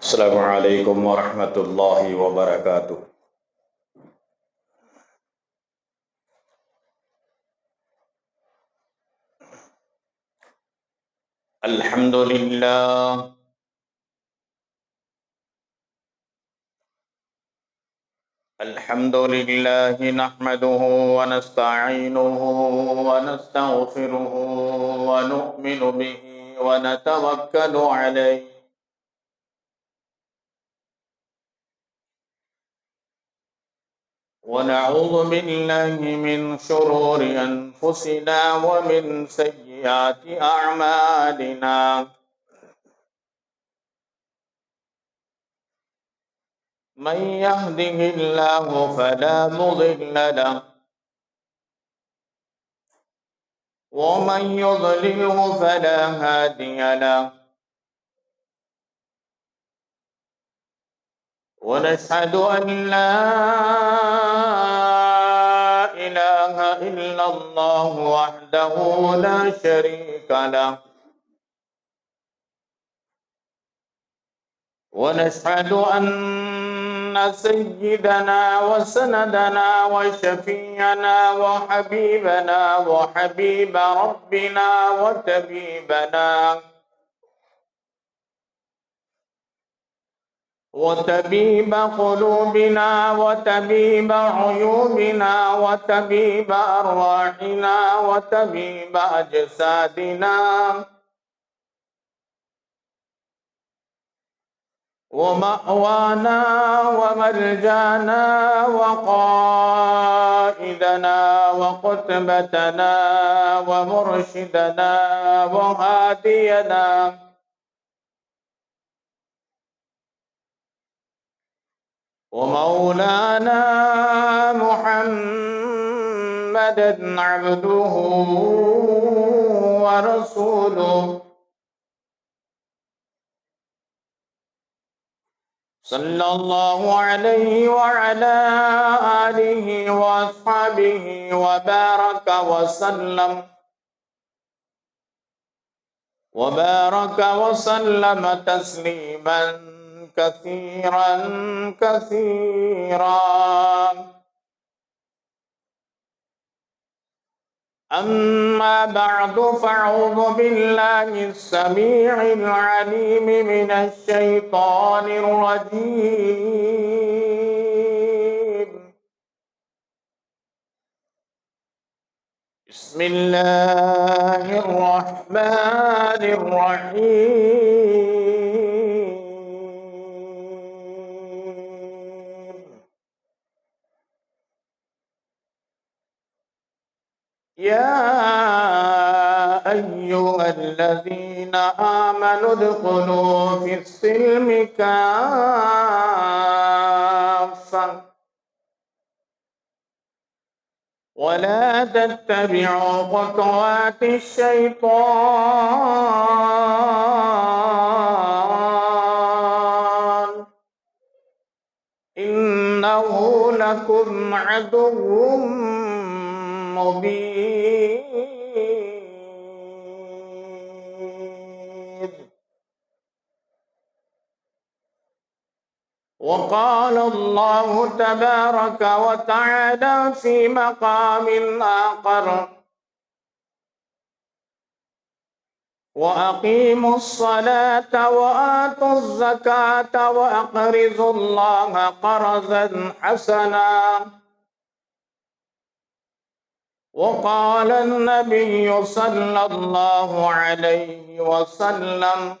السلام علیکم ورحمۃ اللہ وبرکاتہ۔ الحمد للہ نحمده ونستعینه ونستغفره ونؤمن به ونتوکل علیہ ونعوذ باللہ من شرور انفسنا ومن سیئات اعمالنا، من يهده الله فلا مضل له ومن يضلله فلا هادي له، ونشهد أن لا إله إلا الله وحده لا شريك له، ونشهد أن سيدنا وسندنا وشفيعنا وحبيبنا وحبيب ربنا وطبيب قلوبنا وطبيب عيوبنا وطبيب أرواحنا وطبيب أجسادنا ومأوانا وملجانا وقائدنا وقتبتنا ومرشدنا وهادينا ومولانا محمد عبده ورسوله، صلى الله عليه وعلى آله وأصحابه وبارك وسلم تسليما كثيرا كثيرا. أما بعد، فأعوذ بالله السميع العليم من الشيطان الرجيم. بسم الله الرحمن الرحيم. يا أيها الذين آمنوا ادخلوا في السلم كافة ولا تتبعوا خطوات الشيطان، إنه لكم عدو مبين. وقال الله تبارك وتعالى في مقام آخر: وأقيموا الصلاة وآتوا الزكاة وأقرضوا الله قرضا حسنا. وقال النبي صلى الله عليه وسلم: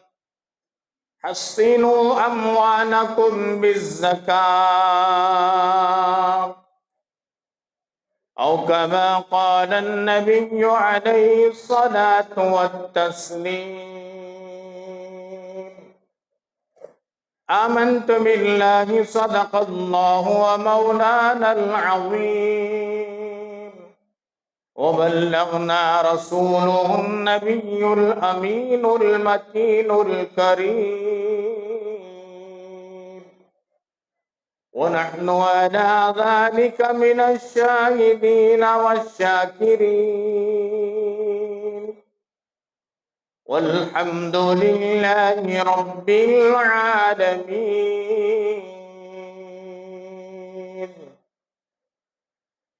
حصنوا أموالكم بالزكاة، أو كما قال النبي عليه الصلاة والتسليم. آمنت بالله صدق الله ومولانا العظيم، وبلغنا رسوله النبي الأمين المتين الكريم، ونحن على ذلك من الشاهدين والشاكرين. والحمد لله رب العالمين.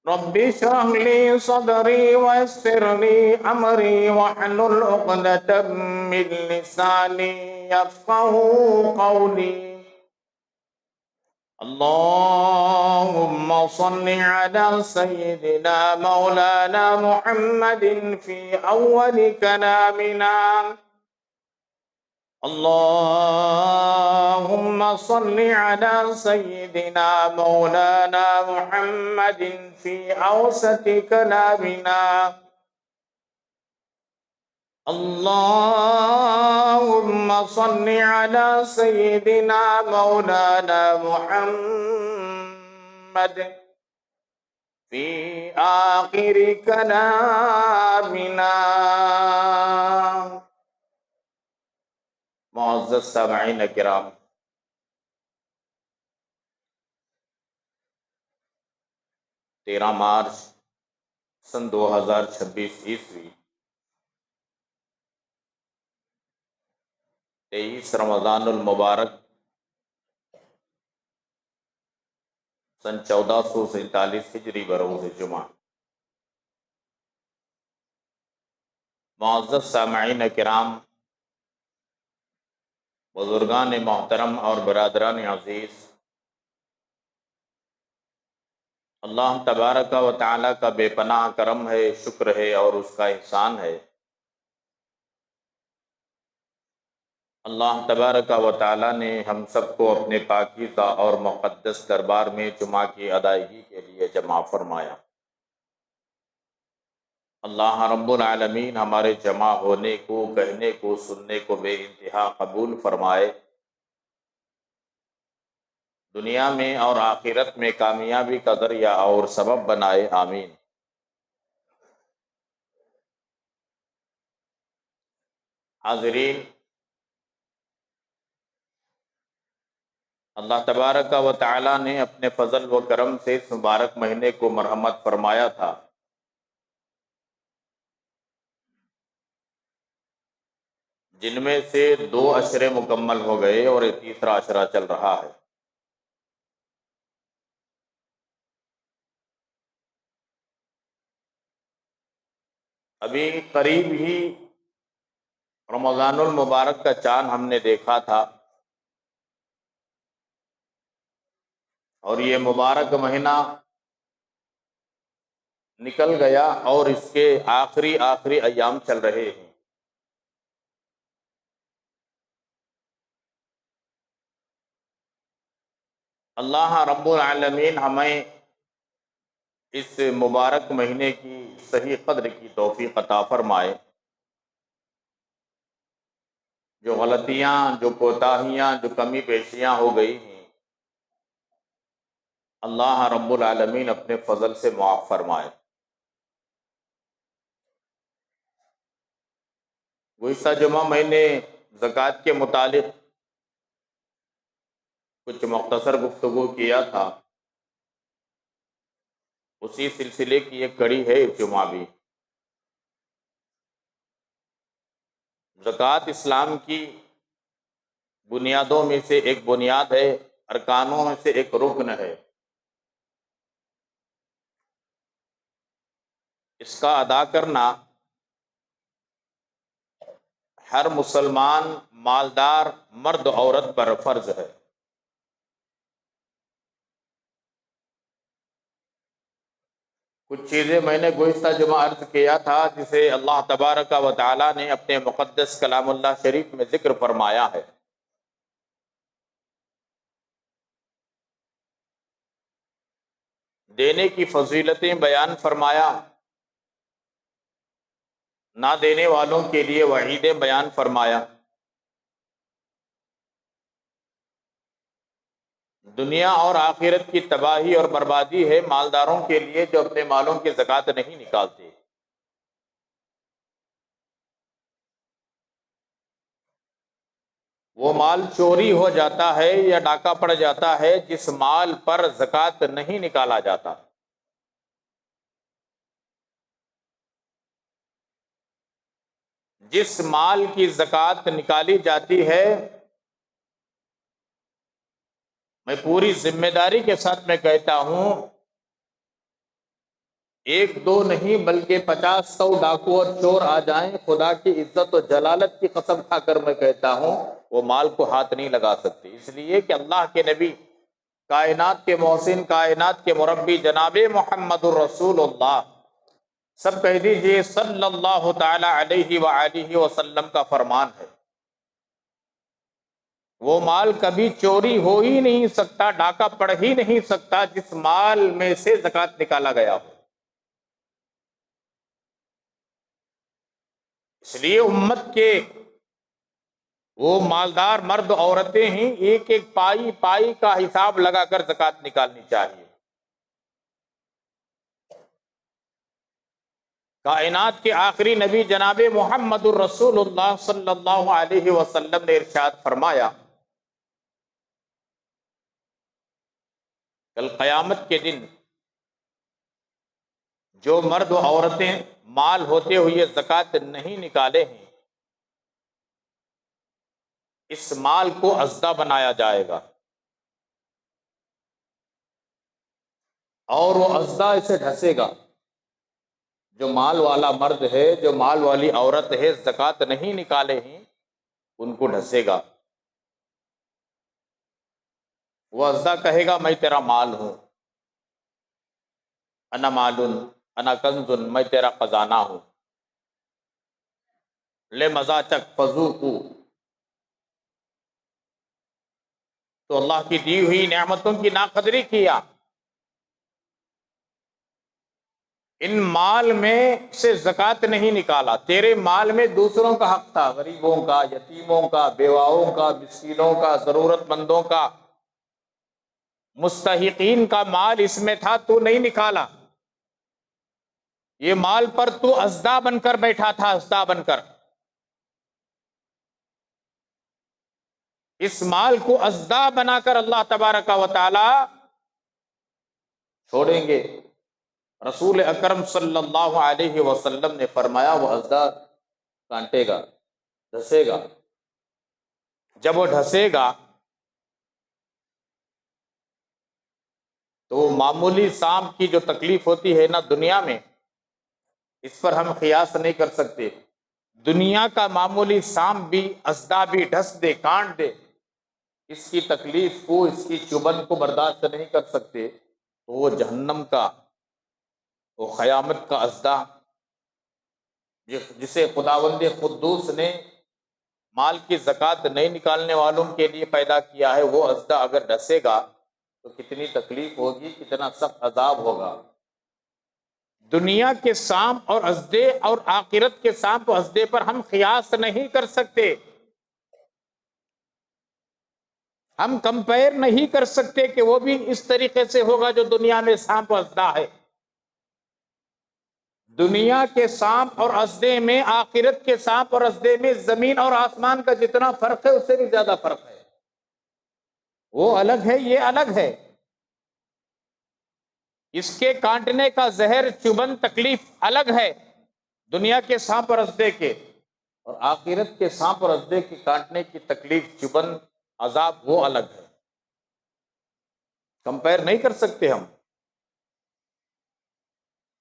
رب اشرح لي صدري ويسر لي أمري واحلل عقدة من لساني يفقه قولي. اللهم صل على سيدنا مولانا محمد في أول كلامنا. اللهم صل على سيدنا مولانا محمد في أوسط كلامنا. اللهم صل على سيدنا مولانا محمد في آخر كلامنا. معزز سامعین کرام، 13 مارچ سن 2026 عیسوی، 23 رمضان المبارک سن 1447 ہجری بروز جمعہ. معزز سامعین کرام، بزرگان محترم اور برادران عزیز، اللہ تبارک و تعالیٰ کا بے پناہ کرم ہے، شکر ہے اور اس کا احسان ہے. اللہ تبارک و تعالیٰ نے ہم سب کو اپنے پاکیزہ اور مقدس دربار میں جمعہ کی ادائیگی کے لیے جمع فرمایا. اللہ رب العالمین ہمارے جمع ہونے کو، کہنے کو، سننے کو بے انتہا قبول فرمائے. دنیا میں اور آخرت میں کامیابی کا ذریعہ اور سبب بنائے. آمین. حاضرین، اللہ تبارک و تعالیٰ نے اپنے فضل و کرم سے اس مبارک مہینے کو مرحمت فرمایا تھا. جن میں سے 2 عشرے مکمل ہو گئے اور یہ تیسرا عشرہ چل رہا ہے. ابھی قریب ہی رمضان المبارک کا چاند ہم نے دیکھا تھا، اور یہ مبارک مہینہ نکل گیا اور اس کے آخری ایام چل رہے ہیں. اللہ رب العالمین ہمیں اس مبارک مہینے کی صحیح قدر کی توفیق عطا فرمائے. جو غلطیاں، جو کوتاہیاں، جو کمی بیشیاں ہو گئی ہیں، اللہ رب العالمین اپنے فضل سے معاف فرمائے. گزشتہ جمعہ میں نے زکوٰۃ کے متعلق کچھ مختصر گفتگو کیا تھا. اسی سلسلے کی ایک کڑی ہے اس جمعہ بھی. زکوٰۃ اسلام کی بنیادوں میں سے ایک بنیاد ہے، ارکانوں میں سے ایک رکن ہے. اس کا ادا کرنا ہر مسلمان مالدار مرد عورت پر فرض ہے. کچھ چیزیں میں نے گزشتہ جمعہ عرض کیا تھا جسے اللہ تبارک و تعالیٰ نے اپنے مقدس کلام اللہ شریف میں ذکر فرمایا ہے. دینے کی فضیلتیں بیان فرمایا، نہ دینے والوں کے لیے وعیدیں بیان فرمایا. دنیا اور آخرت کی تباہی اور بربادی ہے مالداروں کے لیے جو اپنے مالوں کی زکوٰۃ نہیں نکالتے. وہ مال چوری ہو جاتا ہے یا ڈاکہ پڑ جاتا ہے جس مال پر زکوٰۃ نہیں نکالا جاتا. جس مال کی زکوٰۃ نکالی جاتی ہے، میں پوری ذمہ داری کے ساتھ میں کہتا ہوں، ایک دو نہیں بلکہ 50 100 ڈاکو اور چور آ جائیں، خدا کی عزت و جلالت کی قسم کھا کر میں کہتا ہوں وہ مال کو ہاتھ نہیں لگا سکتے، اس لیے کہ اللہ کے نبی، کائنات کے محسن، کائنات کے مربی جناب محمد الرسول اللہ، سب کہہ دیجئے صلی اللہ تعالی علیہ وآلہ وسلم کا فرمان ہے، وہ مال کبھی چوری ہو ہی نہیں سکتا، ڈاکہ پڑ ہی نہیں سکتا جس مال میں سے زکوٰۃ نکالا گیا ہو۔ اس لیے امت کے وہ مالدار مرد عورتیں ہیں، ایک ایک پائی پائی کا حساب لگا کر زکوٰۃ نکالنی چاہیے۔ کائنات کے آخری نبی جناب محمد الرسول اللہ صلی اللہ علیہ وسلم نے ارشاد فرمایا، کل قیامت کے دن جو مرد و عورتیں مال ہوتے ہوئے زکوٰۃ نہیں نکالے ہیں، اس مال کو اژدھا بنایا جائے گا، اور وہ اژدھا اسے ڈھسے گا۔ جو مال والا مرد ہے، جو مال والی عورت ہے، زکوٰۃ نہیں نکالے ہیں، ان کو ڈھسے گا۔ وہ اژدھا کہے گا میں تیرا مال ہوں، انا مالن انا کنز، میں تیرا خزانہ ہوں، لے مزاچک فذوقوا، تو اللہ کی دی ہوئی نعمتوں کی ناقدری کیا، ان مال میں سے زکوٰۃ نہیں نکالا، تیرے مال میں دوسروں کا حق تھا، غریبوں کا، یتیموں کا، بیواؤں کا، مسکینوں کا، ضرورت مندوں کا، مستحقین کا مال اس میں تھا، تو نہیں نکالا، یہ مال پر تو اژدھا بن کر بیٹھا تھا، اژدھا بن کر۔ اس مال کو اژدھا بنا کر اللہ تبارک و تعالی چھوڑیں گے۔ رسول اکرم صلی اللہ علیہ وسلم نے فرمایا وہ اژدھا کانٹے گا، ڈھسے گا، جب وہ ڈھسے گا تو وہ معمولی سانپ کی جو تکلیف ہوتی ہے نا دنیا میں، اس پر ہم قیاس نہیں کر سکتے۔ دنیا کا معمولی سانپ بھی، اژدھا بھی ڈھس دے، کاٹ دے، اس کی تکلیف کو، اس کی چبھن کو برداشت نہیں کر سکتے، تو وہ جہنم کا، وہ قیامت کا اژدھا، جسے خداوند قدوس نے مال کی زکوٰۃ نہیں نکالنے والوں کے لیے پیدا کیا ہے، وہ اژدھا اگر ڈھسے گا تو کتنی تکلیف ہوگی، کتنا سخت عذاب ہوگا۔ دنیا کے سانپ اور اژدھے اور آخرت کے سانپ و اژدھے پر ہم قیاس نہیں کر سکتے، ہم کمپیئر نہیں کر سکتے کہ وہ بھی اس طریقے سے ہوگا جو دنیا میں سانپ و اژدھا ہے۔ دنیا کے سانپ اور اژدھے میں، آخرت کے سانپ اور اژدھے میں زمین اور آسمان کا جتنا فرق ہے اس سے بھی زیادہ فرق ہے، وہ الگ ہے، یہ الگ ہے۔ اس کے کاٹنے کا زہر، چبھن، تکلیف الگ ہے دنیا کے سانپ اور اژدھے کے، اور آخرت کے سانپ اور اژدھے کی کاٹنے کی تکلیف، چبھن، عذاب وہ الگ ہے، کمپیئر نہیں کر سکتے ہم۔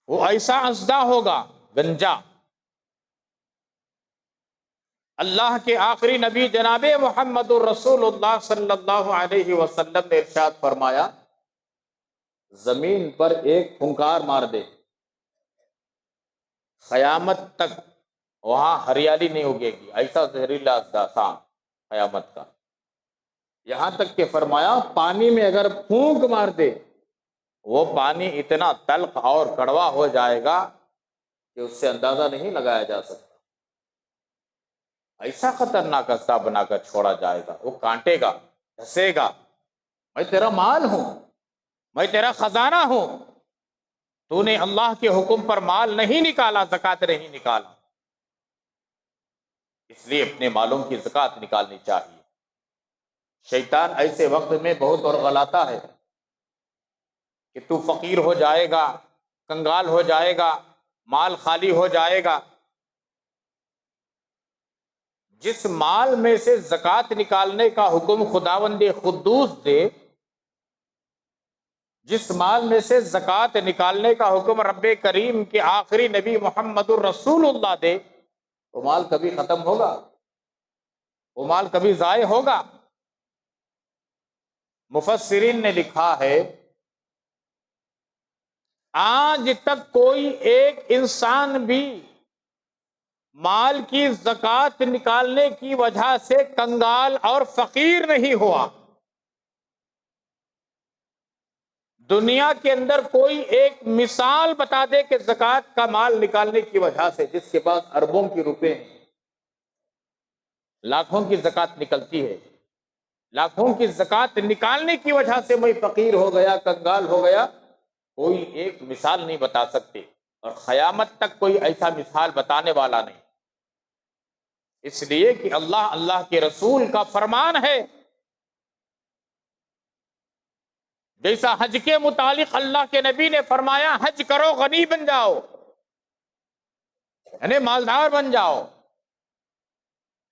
وہ ایسا اژدھا ہوگا گنجا۔ اللہ کے آخری نبی جناب محمد الرسول اللہ صلی اللہ علیہ وسلم نے ارشاد فرمایا، زمین پر ایک پھنکار مار دے، قیامت تک وہاں ہریالی نہیں اگے گی، ایسا زہریلا اژدھا سانپ قیامت کا۔ یہاں تک کہ فرمایا پانی میں اگر پھونک مار دے، وہ پانی اتنا تلخ اور کڑوا ہو جائے گا کہ اس سے اندازہ نہیں لگایا جا سکتا، ایسا خطرناک اژدھا بنا کر چھوڑا جائے گا۔ وہ کانٹے گا، ڈھسے گا، میں تیرا مال ہوں، میں تیرا خزانہ ہوں، تو نے اللہ کے حکم پر مال نہیں نکالا، زکوٰۃ نہیں نکالا، اس لیے اپنے مالوں کی زکوٰۃ نکالنی چاہیے۔ شیطان ایسے وقت میں بہت ورغلاتا ہے کہ تو فقیر ہو جائے گا، کنگال ہو جائے گا، مال خالی ہو جائے گا۔ جس مال میں سے زکوٰۃ نکالنے کا حکم خداوند قدوس دے، جس مال میں سے زکوٰۃ نکالنے کا حکم رب کریم کے آخری نبی محمد الرسول اللہ دے، وہ مال کبھی ختم ہوگا؟ وہ مال کبھی ضائع ہوگا؟ مفسرین نے لکھا ہے آج تک کوئی ایک انسان بھی مال کی زکوٰۃ نکالنے کی وجہ سے کنگال اور فقیر نہیں ہوا۔ دنیا کے اندر کوئی ایک مثال بتا دے کہ زکوٰۃ کا مال نکالنے کی وجہ سے، جس کے پاس اربوں کی روپے ہیں، لاکھوں کی زکوٰۃ نکلتی ہے، لاکھوں کی زکوٰۃ نکالنے کی وجہ سے میں فقیر ہو گیا، کنگال ہو گیا، کوئی ایک مثال نہیں بتا سکتے، اور قیامت تک کوئی ایسا مثال بتانے والا نہیں۔ اس لیے کہ اللہ کے رسول کا فرمان ہے، جیسا حج کے متعلق اللہ کے نبی نے فرمایا حج کرو غنی بن جاؤ، یعنی مالدار بن جاؤ،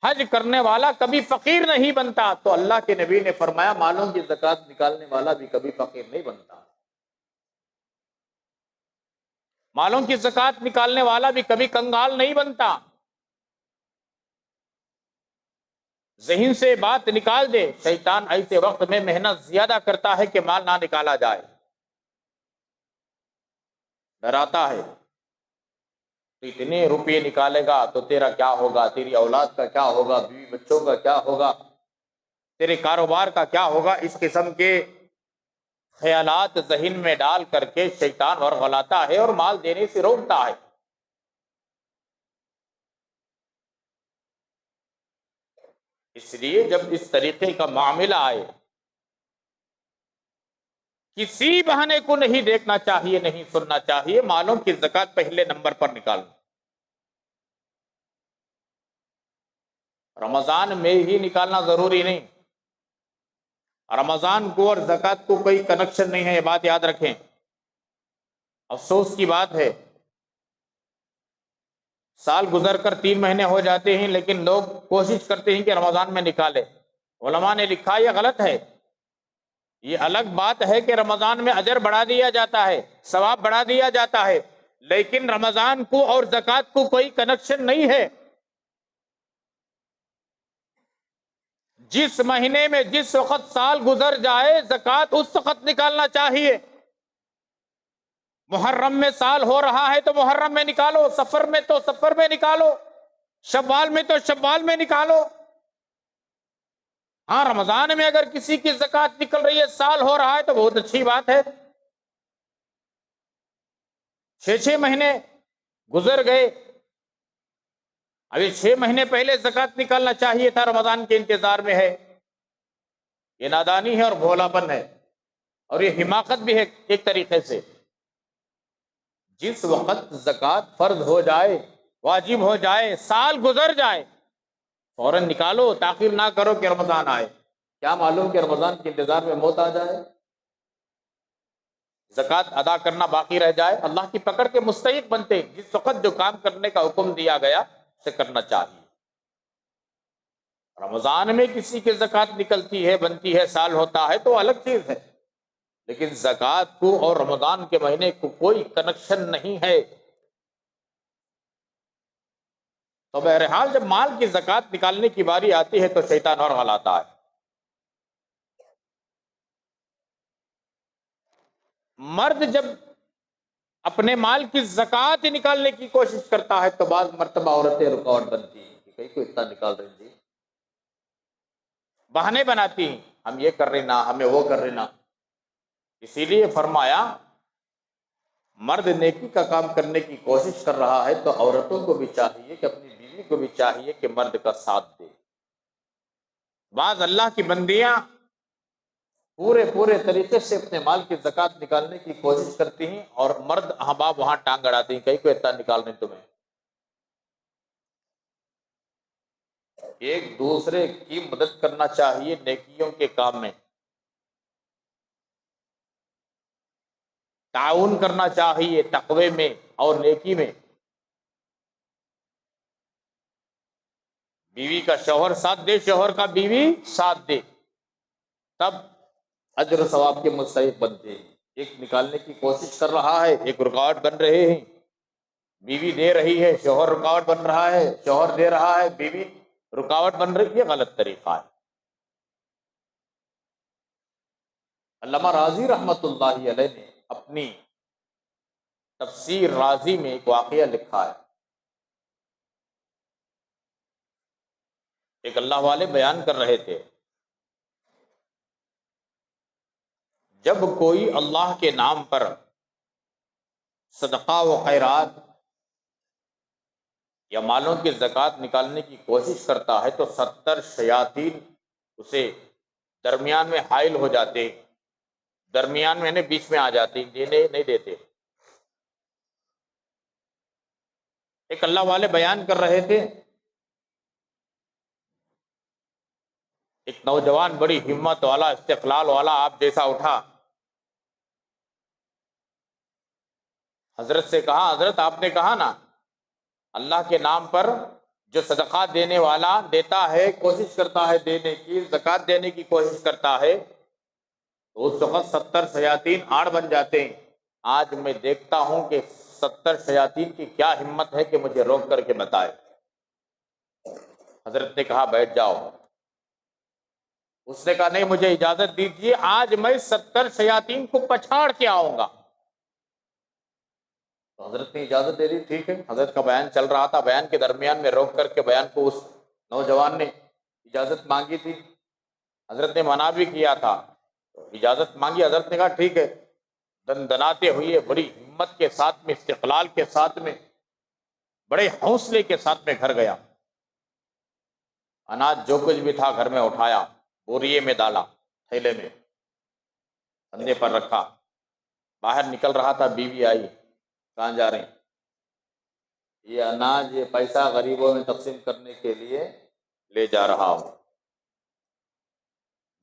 حج کرنے والا کبھی فقیر نہیں بنتا، تو اللہ کے نبی نے فرمایا مالوں کی زکوٰۃ نکالنے والا بھی کبھی فقیر نہیں بنتا، مالوں کی زکوٰۃ نکالنے والا بھی کبھی کنگال نہیں بنتا۔ ذہن سے بات نکال دے، شیطان ایسے وقت میں محنت زیادہ کرتا ہے کہ مال نہ نکالا جائے، ڈراتا ہے، تو اتنے روپے نکالے گا تو تیرا کیا ہوگا، تیری اولاد کا کیا ہوگا، بیوی بچوں کا کیا ہوگا، تیرے کاروبار کا کیا ہوگا، اس قسم کے خیالات ذہن میں ڈال کر کے شیطان ورغلاتا ہے اور مال دینے سے روکتا ہے۔ اس لیے جب اس طریقے کا معاملہ آئے، کسی بہانے کو نہیں دیکھنا چاہیے، نہیں سننا چاہیے، مالوں کی زکوٰۃ پہلے نمبر پر نکالنا۔ رمضان میں ہی نکالنا ضروری نہیں، رمضان کو اور زکوٰۃ کو کوئی کنیکشن نہیں ہے، یہ بات یاد رکھیں۔ افسوس کی بات ہے، سال گزر کر 3 مہینے ہو جاتے ہیں لیکن لوگ کوشش کرتے ہیں کہ رمضان میں نکالے۔ علماء نے لکھا یہ غلط ہے۔ یہ الگ بات ہے کہ رمضان میں اجر بڑھا دیا جاتا ہے، ثواب بڑھا دیا جاتا ہے، لیکن رمضان کو اور زکوٰۃ کو کوئی کنیکشن نہیں ہے۔ جس مہینے میں جس وقت سال گزر جائے زکوٰۃ اس وقت نکالنا چاہیے۔ محرم میں سال ہو رہا ہے تو محرم میں نکالو، سفر میں تو سفر میں نکالو، شوال میں تو شوال میں نکالو۔ ہاں، رمضان میں اگر کسی کی زکوٰۃ نکل رہی ہے، سال ہو رہا ہے، تو بہت اچھی بات ہے۔ 6 مہینے گزر گئے، ابھی 6 مہینے پہلے زکوٰۃ نکالنا چاہیے تھا، رمضان کے انتظار میں ہے۔ یہ نادانی ہے اور بھولاپن ہے، اور یہ حماقت بھی ہے ایک طریقے سے۔ جس وقت زکوٰۃ فرض ہو جائے، واجب ہو جائے، سال گزر جائے، فوراً نکالو، تاخیر نہ کرو کہ رمضان آئے۔ کیا معلوم کہ رمضان کے انتظار میں موت آ جائے، زکوٰۃ ادا کرنا باقی رہ جائے، اللہ کی پکڑ کے مستحق بنتے۔ جس وقت جو کام کرنے کا حکم دیا گیا اسے کرنا چاہیے۔ رمضان میں کسی کی زکوٰۃ نکلتی ہے، بنتی ہے، سال ہوتا ہے تو الگ چیز ہے، لیکن زکوٰۃ کو اور رمضان کے مہینے کو کوئی کنیکشن نہیں ہے۔ تو بہرحال جب مال کی زکوٰۃ نکالنے کی باری آتی ہے تو شیطان اور غلاتا ہے۔ مرد جب اپنے مال کی زکوٰۃ نکالنے کی کوشش کرتا ہے تو بعض مرتبہ عورتیں رکاوٹ بنتی ہیں کہ کہیں کو اتنا نکال رہی تھی، بہانے بناتی ہیں، ہم یہ کر رہے نا، ہمیں وہ کر رہے نا۔ اسی لیے فرمایا مرد نیکی کا کام کرنے کی کوشش کر رہا ہے تو عورتوں کو بھی چاہیے کہ اپنی بیوی کو بھی چاہیے کہ مرد کا ساتھ دے۔ بعض اللہ کی بندیاں پورے طریقے سے اپنے مال کی زکوٰۃ نکالنے کی کوشش کرتی ہیں، اور مرد احباب وہاں ٹانگ اڑاتے ہیں، کہیں کو اتنا نکال رہے تمہیں۔ ایک دوسرے کی مدد کرنا چاہیے نیکیوں کے کام میں، تعاون کرنا چاہیے تقوی میں اور نیکی میں۔ بیوی کا شوہر ساتھ دے، شوہر کا بیوی ساتھ دے، تب اجر و ثواب کے مستحق بنتے ہیں۔ ایک نکالنے کی کوشش کر رہا ہے، ایک رکاوٹ بن رہے ہیں، بیوی دے رہی ہے، شوہر رکاوٹ بن رہا ہے، شوہر دے رہا ہے، بیوی رکاوٹ بن رہی ہے، غلط طریقہ ہے۔ علامہ راضی رحمت اللہ علیہ نے اپنی تفسیر رازی میں ایک واقعہ لکھا ہے۔ ایک اللہ والے بیان کر رہے تھے، جب کوئی اللہ کے نام پر صدقہ و خیرات یا مالوں کی زکوٰۃ نکالنے کی کوشش کرتا ہے تو 70 شیاطین اسے درمیان میں حائل ہو جاتے، درمیان میں بیچ میں آ جاتے، دینے نہیں دیتے۔ ایک اللہ والے بیان کر رہے تھے، ایک نوجوان بڑی ہمت والا، استقلال والا آپ جیسا اٹھا، حضرت سے کہا، حضرت آپ نے کہا نا اللہ کے نام پر جو صدقہ دینے والا دیتا ہے، کوشش کرتا ہے دینے کی، زکوٰۃ دینے کی کوشش کرتا ہے، تو اس وقت 70 شیاطین آڑ بن جاتے ہیں۔ آج میں دیکھتا ہوں کہ 70 شیاطین کی کیا ہمت ہے کہ مجھے روک کر کے بتائے۔ حضرت نے کہا بیٹھ جاؤ۔ اس نے کہا نہیں، مجھے اجازت دیجیے، آج میں 70 شیاطین کو پچھاڑ کے آؤں گا۔ تو حضرت نے اجازت دے دی، ٹھیک ہے۔ حضرت کا بیان چل رہا تھا، بیان کے درمیان میں روک کر کے بیان کو اس نوجوان نے اجازت مانگی تھی، حضرت نے منع بھی کیا تھا، اجازت مانگی، حضرت نے کہا ٹھیک ہے۔ دندناتے ہوئے بڑی ہمت کے ساتھ میں، استقلال کے ساتھ میں، بڑے حوصلے کے ساتھ میں گھر گیا، اناج جو کچھ بھی تھا گھر میں اٹھایا، بوریے میں ڈالا، تھیلے میں کندھے پر رکھا، باہر نکل رہا تھا، بیوی آئی، کہاں جا رہے ہیں؟ یہ اناج، یہ پیسہ غریبوں میں تقسیم کرنے کے لیے لے جا رہا ہوں۔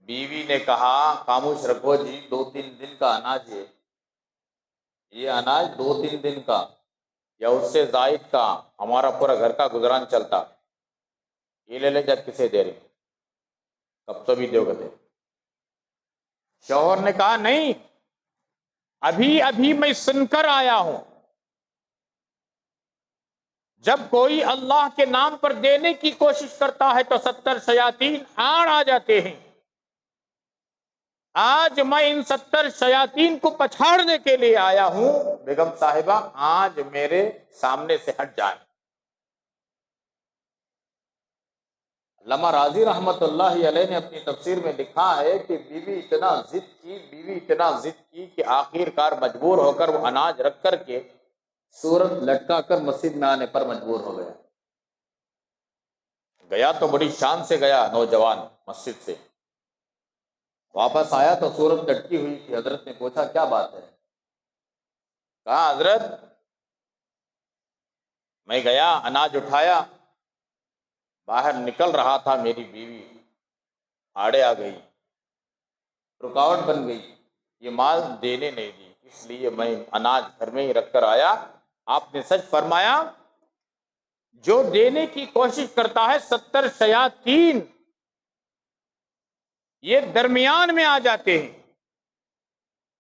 بیوی نے کہا خاموش رکھو جی، 2-3 دن کا اناج ہے، یہ اناج 2-3 دن کا یا اس سے زائد کا ہمارا پورا گھر کا گزران چلتا، یہ لے لے جا، کسے دے رہے؟ کب تو بھی دو گے۔ شوہر نے کہا نہیں، ابھی میں سن کر آیا ہوں، جب کوئی اللہ کے نام پر دینے کی کوشش کرتا ہے تو 70 شیاطین آڑ آ جاتے ہیں۔ آج میں ان 70 شیاطین کو پچھاڑنے کے لیے آیا ہوں، بیگم صاحبہ آج میرے سامنے سے ہٹ جائیں۔ علامہ راضی رحمت اللہ علیہ نے اپنی تفسیر میں لکھا ہے کہ بیوی اتنا ضد کی کہ آخر کار مجبور ہو کر وہ اناج رکھ کر کے صورت لٹکا کر مسجد میں آنے پر مجبور ہو گیا۔ گیا تو بڑی شان سے گیا نوجوان، مسجد سے واپس آیا تو صورت لٹکی ہوئی تھی۔ حضرت نے پوچھا کیا بات ہے؟ کہا حضرت میں گیا، اناج اٹھایا، باہر نکل رہا تھا، میری بیوی آڑے آ گئی، رکاوٹ بن گئی، یہ مال دینے نہیں دی، اس لیے میں اناج گھر میں ہی رکھ کر آیا۔ آپ نے سچ فرمایا، جو دینے کی کوشش کرتا ہے 70 شیاطین یہ درمیان میں آ جاتے ہیں۔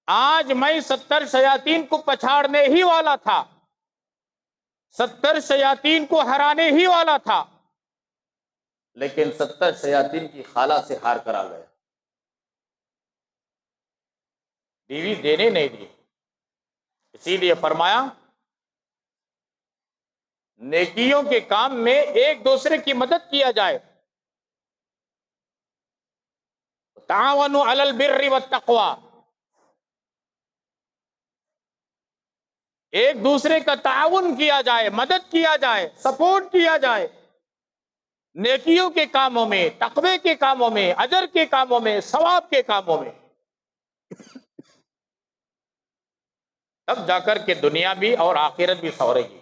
آج میں 70 شیاطین کو پچھاڑنے ہی والا تھا، 70 شیاطین کو ہرانے ہی والا تھا، لیکن 70 شیاطین کی خالہ سے ہار کر آ گیا، بیوی دینے نہیں دی۔ اسی لیے فرمایا نیکیوں کے کام میں ایک دوسرے کی مدد کیا جائے، تعاونوا علی البر والتقوی، ایک دوسرے کا تعاون کیا جائے، مدد کیا جائے، سپورٹ کیا جائے، نیکیوں کے کاموں میں، تقوی کے کاموں میں، اجر کے کاموں میں، ثواب کے کاموں میں، تب جا کر کے دنیا بھی اور آخرت بھی سنورے گی۔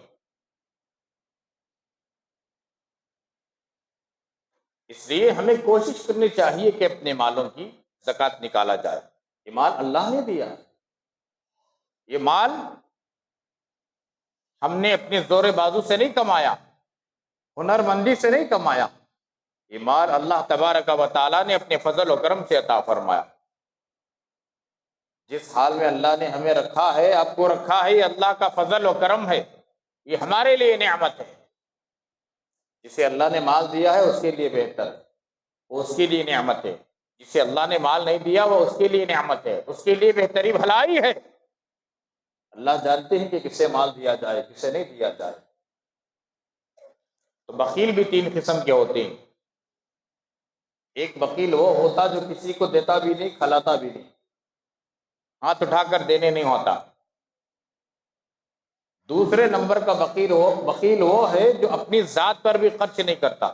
اس لیے ہمیں کوشش کرنی چاہیے کہ اپنے مالوں کی زکوٰۃ نکالا جائے۔ یہ مال اللہ نے دیا، یہ مال ہم نے اپنے زور بازو سے نہیں کمایا، ہنر مندی سے نہیں کمایا، یہ مال اللہ تبارک و تعالیٰ نے اپنے فضل و کرم سے عطا فرمایا۔ جس حال میں اللہ نے ہمیں رکھا ہے، آپ کو رکھا ہے، یہ اللہ کا فضل و کرم ہے، یہ ہمارے لیے نعمت ہے۔ جسے اللہ نے مال دیا ہے اس کے لیے بہتر ہے، وہ اس کے لیے نعمت ہے۔ جسے اللہ نے مال نہیں دیا وہ اس کے لیے نعمت ہے، اس کے لیے بہتری بھلائی ہے۔ اللہ جانتے ہیں کہ کسے مال دیا جائے، کسے نہیں دیا جائے۔ تو بخیل بھی 3 قسم کے ہوتے ہیں۔ ایک بخیل وہ ہوتا جو کسی کو دیتا بھی نہیں، کھلاتا بھی نہیں، ہاتھ اٹھا کر دینے نہیں ہوتا۔ دوسرے نمبر کا بخیل وہ ہے جو اپنی ذات پر بھی خرچ نہیں کرتا،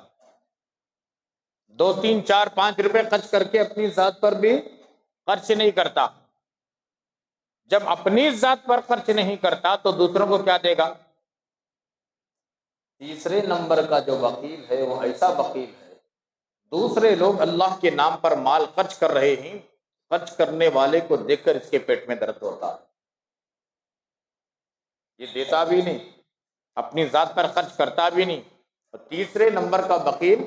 2 3 4 5 روپے خرچ کر کے اپنی ذات پر بھی خرچ نہیں کرتا۔ جب اپنی ذات پر خرچ نہیں کرتا تو دوسروں کو کیا دے گا؟ تیسرے نمبر کا جو بخیل ہے وہ ایسا بخیل ہے، دوسرے لوگ اللہ کے نام پر مال خرچ کر رہے ہیں، خرچ کرنے والے کو دیکھ کر اس کے پیٹ میں درد ہوتا ہے، یہ دیتا بھی نہیں، اپنی ذات پر خرچ کرتا بھی نہیں۔ اور تیسرے نمبر کا بخیل،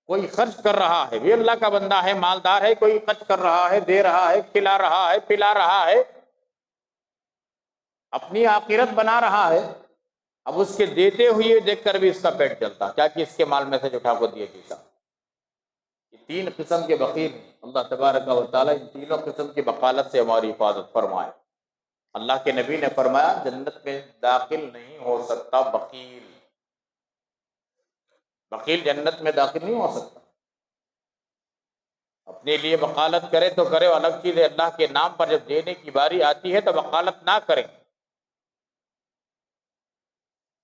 کوئی خرچ کر رہا ہے، یہ اللہ کا بندہ ہے، مالدار ہے، کوئی خرچ کر رہا ہے، دے رہا ہے، کھلا رہا ہے، پلا رہا ہے، اپنی آخرت بنا رہا ہے، اب اس کے دیتے ہوئے دیکھ کر بھی اس کا پیٹ چلتا، کیا کہ اس کے مال میں سے اٹھا کو دیے جیسا۔ یہ 3 قسم کے بخیل ہیں۔ اللہ تبارک و تعالیٰ ان تینوں قسم کی بخالت سے ہماری حفاظت فرمائے۔ اللہ کے نبی نے فرمایا جنت میں داخل نہیں ہو سکتا بخیل، بخیل جنت میں داخل نہیں ہو سکتا۔ اپنے لیے بخالت کرے تو کرے، الگ چیز ہے، اللہ کے نام پر جب دینے کی باری آتی ہے تو بخالت نہ کریں۔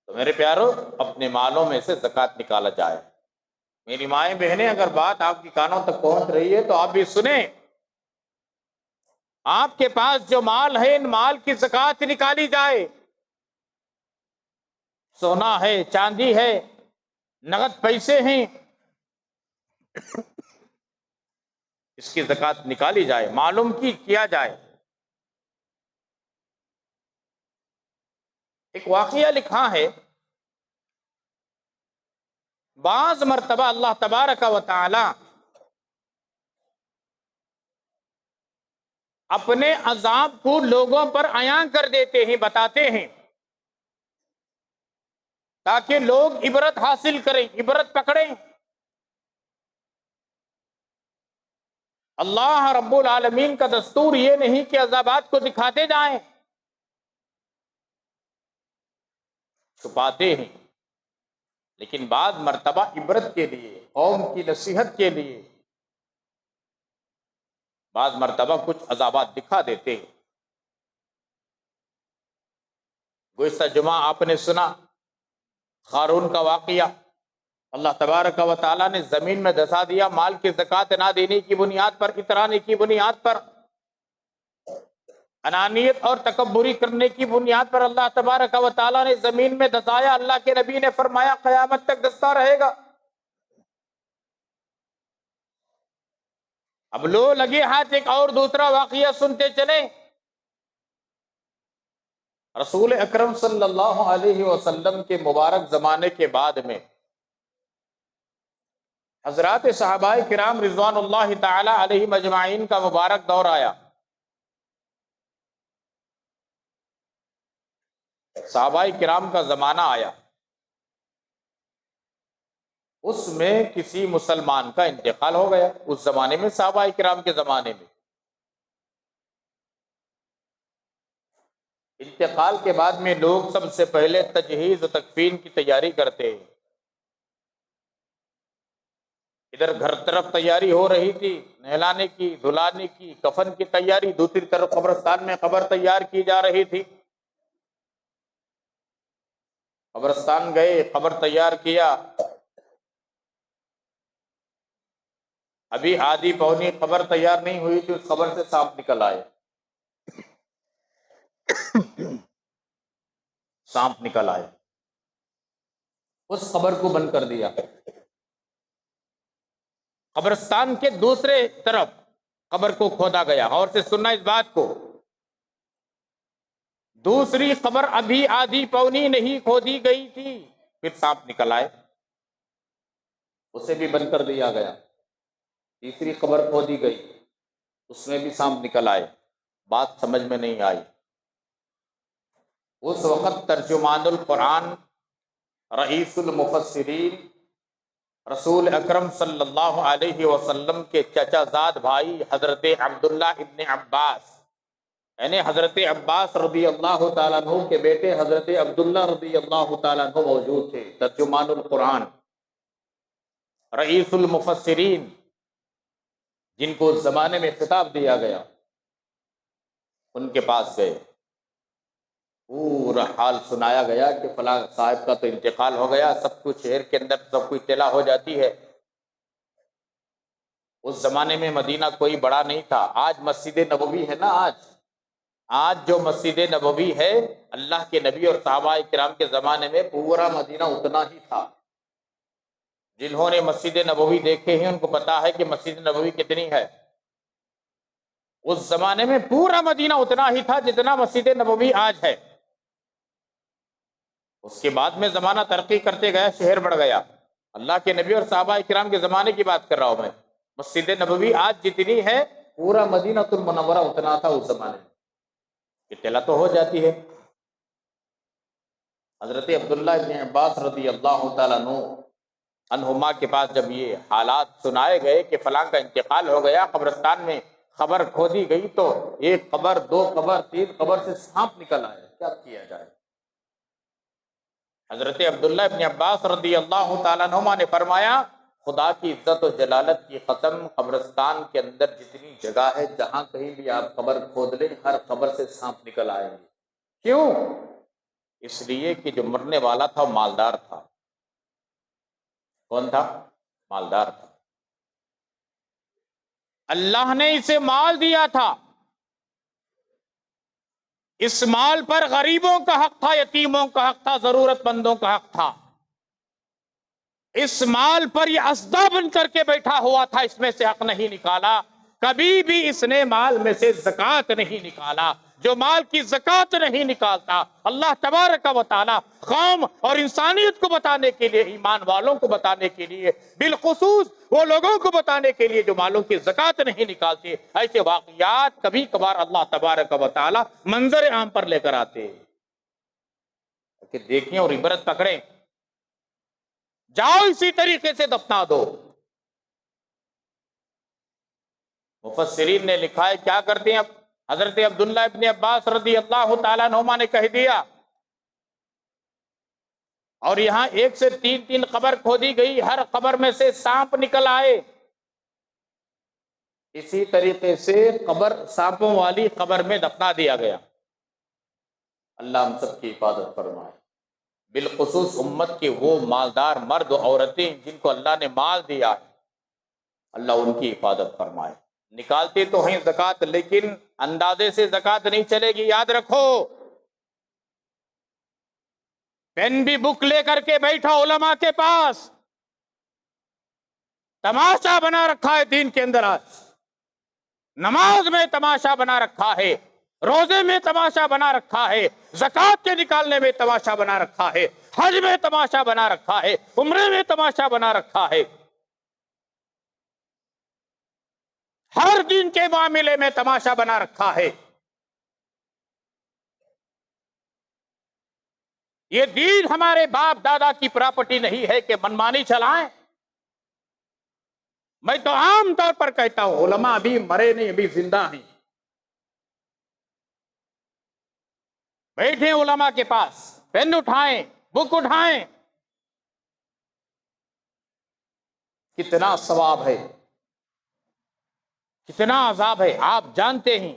تو میرے پیارو، اپنے مالوں میں سے زکوٰۃ نکالا جائے۔ میری مائیں بہنیں، اگر بات آپ کی کانوں تک پہنچ رہی ہے تو آپ بھی سنیں، آپ کے پاس جو مال ہے ان مال کی زکوٰۃ نکالی جائے۔ سونا ہے، چاندی ہے، نقد پیسے ہیں، اس کی زکوٰۃ نکالی جائے، معلوم کیا جائے۔ ایک واقعہ لکھا ہے، بعض مرتبہ اللہ تبارک و تعالی اپنے عذاب کو لوگوں پر عیاں کر دیتے ہیں، بتاتے ہیں، تاکہ لوگ عبرت حاصل کریں، عبرت پکڑیں۔ اللہ رب العالمین کا دستور یہ نہیں کہ عذابات کو دکھاتے جائیں، چھپاتے ہیں، لیکن بعض مرتبہ عبرت کے لیے، قوم کی نصیحت کے لیے بعض مرتبہ کچھ عذابات دکھا دیتے ہیں۔ گزشتہ جمعہ آپ نے سنا قارون کا واقعہ، اللہ تبارک و تعالیٰ نے زمین میں دھسا دیا، مال کی زکوٰۃ نہ دینے کی بنیاد پر، اترانے کی بنیاد پر، انانیت اور تکبری کرنے کی بنیاد پر اللہ تبارک و تعالیٰ نے زمین میں دھسایا۔ اللہ کے نبی نے فرمایا قیامت تک دھستا رہے گا۔ اب لو لگے ہاتھ ایک اور دوسرا واقعہ سنتے چلیں۔ رسول اکرم صلی اللہ علیہ وسلم کے مبارک زمانے کے بعد میں حضرات صحابہ کرام رضوان اللہ تعالی علیہ مجمعین کا مبارک دور آیا۔ صحابہ کرام کا زمانہ آیا، اس میں کسی مسلمان کا انتقال ہو گیا۔ اس زمانے میں، صحابہ کرام کے زمانے میں، انتقال کے بعد میں لوگ سب سے پہلے تجہیز و تکفین کی تیاری کرتے ہیں۔ ادھر گھر طرف تیاری ہو رہی تھی، نہلانے کی، دھلانے کی، کفن کی تیاری، دوسری طرف قبرستان میں قبر تیار کی جا رہی تھی۔ قبرستان گئے، قبر تیار کیا، ابھی آدھی پونی قبر تیار نہیں ہوئی تھی، اس قبر سے سانپ نکل آئے، سانپ نکل آئے، اس قبر کو بند کر دیا۔ قبرستان کے دوسرے طرف قبر کو کھودا گیا، اور سے سننا اس بات کو، دوسری قبر ابھی آدھی پونی نہیں کھودی گئی تھی، پھر سانپ نکل آئے، اسے بھی بند کر دیا گیا۔ تیسری قبر کھودی گئی، اس میں بھی سانپ نکل آئے، بات سمجھ میں نہیں آئی۔ اس وقت ترجمان القرآن، رئیس المفسرین، رسول اکرم صلی اللہ علیہ وسلم کے چچا زاد بھائی حضرت عبداللہ ابن عباس، یعنی حضرت عباس رضی اللہ تعالیٰ عنہ کے بیٹے حضرت عبداللہ رضی اللہ تعالیٰ عنہ موجود تھے۔ ترجمان القرآن، رئیس المفسرین، جن کو اس زمانے میں خطاب دیا گیا، ان کے پاس گئے، پورا حال سنایا گیا کہ فلاں صاحب کا تو انتقال ہو گیا، سب کچھ شہر کے اندر سب کچھ اطلاع ہو جاتی ہے۔ اس زمانے میں مدینہ کوئی بڑا نہیں تھا، آج مسجد نبوی ہے نا، آج جو مسجد نبوی ہے، اللہ کے نبی اور صحابہ کرام کے زمانے میں پورا مدینہ اتنا ہی تھا۔ جنہوں نے مسجد نبوی دیکھے ہیں ان کو پتا ہے کہ مسجد نبوی کتنی ہے۔ اس زمانے میں پورا مدینہ اتنا ہی تھا جتنا مسجد نبوی آج ہے۔ اس کے بعد میں زمانہ ترقی کرتے گیا، شہر بڑھ گیا۔ اللہ کے نبی اور صحابہ کرام کے زمانے کی بات کر رہا ہوں میں۔ مسجد نبوی آج جتنی ہے، پورا مدینہ المنورہ اتنا تھا اس زمانے میں۔ اطلاع تو ہو جاتی ہے۔ حضرت عبداللہ ابن عباس رضی اللہ تعالیٰ عنہما کے پاس جب یہ حالات سنائے گئے کہ فلاں کا انتقال ہو گیا، قبرستان میں خبر کھودی گئی تو ایک قبر، دو قبر، تین قبر سے سانپ نکل آئے، کیا کیا جائے؟ حضرت عبداللہ ابن عباس رضی اللہ تعالیٰ عنہما نے فرمایا، خدا کی عزت و جلالت کی قسم، قبرستان کے اندر جتنی جگہ ہے، جہاں کہیں بھی آپ قبر کھود لیں، ہر قبر سے سانپ نکل آئیں گے۔ کیوں؟ اس لیے کہ جو مرنے والا تھا وہ مالدار تھا۔ کون تھا؟ مالدار تھا۔ اللہ نے اسے مال دیا تھا، اس مال پر غریبوں کا حق تھا، یتیموں کا حق تھا، ضرورت مندوں کا حق تھا۔ اس مال پر یہ اسدہ بن کر کے بیٹھا ہوا تھا، اس میں سے حق نہیں نکالا، کبھی بھی اس نے مال میں سے زکوٰۃ نہیں نکالا۔ جو مال کی زکوٰۃ نہیں نکالتا، اللہ تبارک و تعالی قوم اور انسانیت کو بتانے کے لیے، ایمان والوں کو بتانے کے لیے، بالخصوص وہ لوگوں کو بتانے کے لیے جو مالوں کی زکوٰۃ نہیں نکالتے، ایسے واقعات کبھی کبھار اللہ تبارک و تعالی منظر عام پر لے کر آتے کہ دیکھیں اور عبرت پکڑیں۔ جاؤ اسی طریقے سے دفنا دو۔ مفسرین نے لکھا ہے، کیا کرتے ہیں اب؟ حضرت عبداللہ ابن عباس رضی اللہ تعالیٰ عنہما نے کہہ دیا، اور یہاں ایک سے تین تین قبر کھودی گئی، ہر قبر میں سے سانپ نکل آئے۔ اسی طریقے سے قبر سانپوں والی قبر میں دفنا دیا گیا۔ اللہ ہم سب کی حفاظت فرمائے، بالخصوص امت کے وہ مالدار مرد و عورتیں جن کو اللہ نے مال دیا ہے، اللہ ان کی حفاظت فرمائے۔ نکالتے تو ہیں زکوٰۃ، لیکن اندازے سے زکوٰۃ نہیں چلے گی، یاد رکھو۔ پین بھی بک لے کر کے بیٹھا علماء کے پاس، تماشا بنا رکھا ہے دین کے اندر۔ آج نماز میں تماشا بنا رکھا ہے، روزے میں تماشا بنا رکھا ہے، زکوٰۃ کے نکالنے میں تماشا بنا رکھا ہے، حج میں تماشا بنا رکھا ہے، عمرے میں تماشا بنا رکھا ہے، ہر دین کے معاملے میں تماشا بنا رکھا ہے۔ یہ دین ہمارے باپ دادا کی پراپرٹی نہیں ہے کہ منمانی چلائیں۔ میں تو عام طور پر کہتا ہوں، علماء ابھی مرے نہیں، ابھی زندہ ہیں۔ بیٹھے علماء کے پاس، پین اٹھائیں، بک اٹھائیں، کتنا ثواب ہے، کتنا عذاب ہے، آپ جانتے ہیں،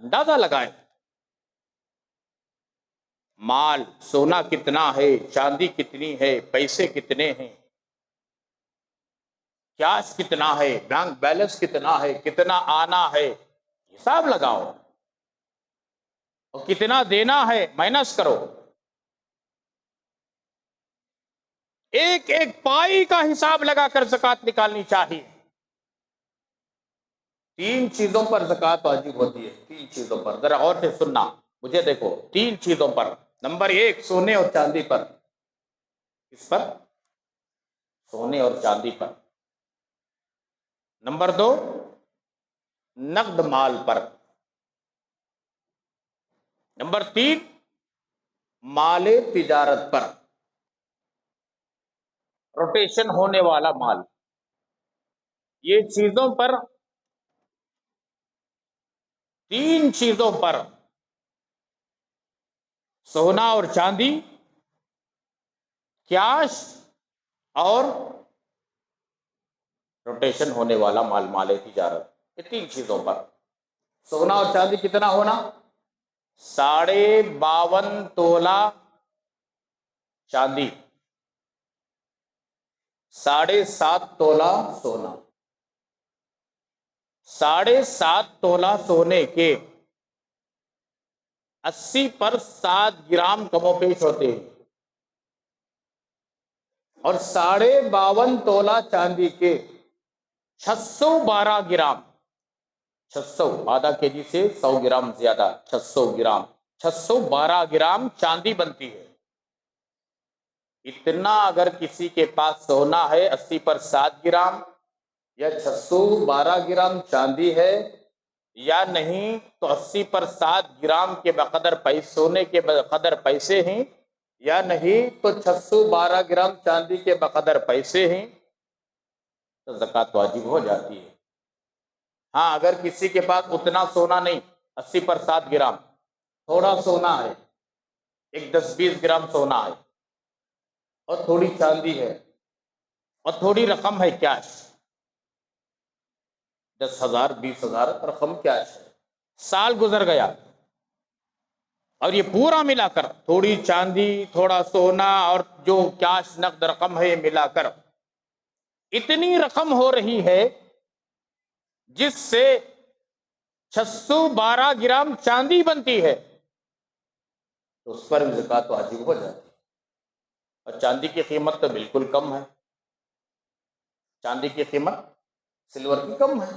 اندازہ لگائیں۔ مال، سونا کتنا ہے، چاندی کتنی ہے، پیسے کتنے ہیں، کیش کتنا ہے، بینک بیلنس کتنا ہے، کتنا آنا ہے، حساب لگاؤ، اور کتنا دینا ہے، مائنس کرو۔ ایک ایک پائی کا حساب لگا کر زکوٰۃ نکالنی چاہیے۔ تین چیزوں پر زکوٰۃ واجب ہوتی ہے، تین چیزوں پر، ذرا غور سے سننا، مجھے دیکھو، تین چیزوں پر۔ نمبر ایک، سونے اور چاندی پر۔ کس پر؟ سونے اور چاندی پر۔ نمبر 2، نقد مال پر۔ نمبر 3، مال تجارت پر، روٹیشن ہونے والا مال۔ یہ چیزوں پر، 3 چیزوں پر، سونا اور چاندی، کیش اور روٹیشن ہونے والا مال، مال تجارت، یہ 3 چیزوں پر۔ سونا اور چاندی کتنا ہونا؟ 52.5 تولہ چاندی، 7.5 تولہ سونا۔ 7.5 تولہ سونے کے 80% گرام کم و بیش ہوتے ہیں، اور 52.5 تولہ چاندی کے 612 گرام، 600 آدھا کے جی سے 100 گرام زیادہ، 600 گرام، 612 گرام چاندی بنتی ہے۔ اتنا اگر کسی کے پاس سونا ہے 80% گرام، یا 612 گرام چاندی ہے یا نہیں، تو 80% گرام کے بقدر سونے کے بقدر پیسے ہیں یا نہیں، تو 612 گرام چاندی کے بقدر پیسے ہیں، تو زکوٰۃ واجب ہو جاتی ہے۔ ہاں، اگر کسی کے پاس اتنا سونا نہیں، 80% گرام، تھوڑا سونا ہے، ایک 10-20 گرام سونا ہے، اور تھوڑی چاندی ہے، اور تھوڑی رقم ہے کیش، 10,000 20,000 رقم کیش ہے، سال گزر گیا اور یہ پورا ملا کر، تھوڑی چاندی، تھوڑا سونا اور جو کیش نقد رقم ہے، یہ ملا کر اتنی رقم ہو رہی ہے جس سے 612 گرام چاندی بنتی ہے، تو اس پر بھی زکوٰۃ واجب ہو جاتی ہے۔ اور چاندی کی قیمت تو بالکل کم ہے، چاندی کی قیمت سلور کی کم ہے۔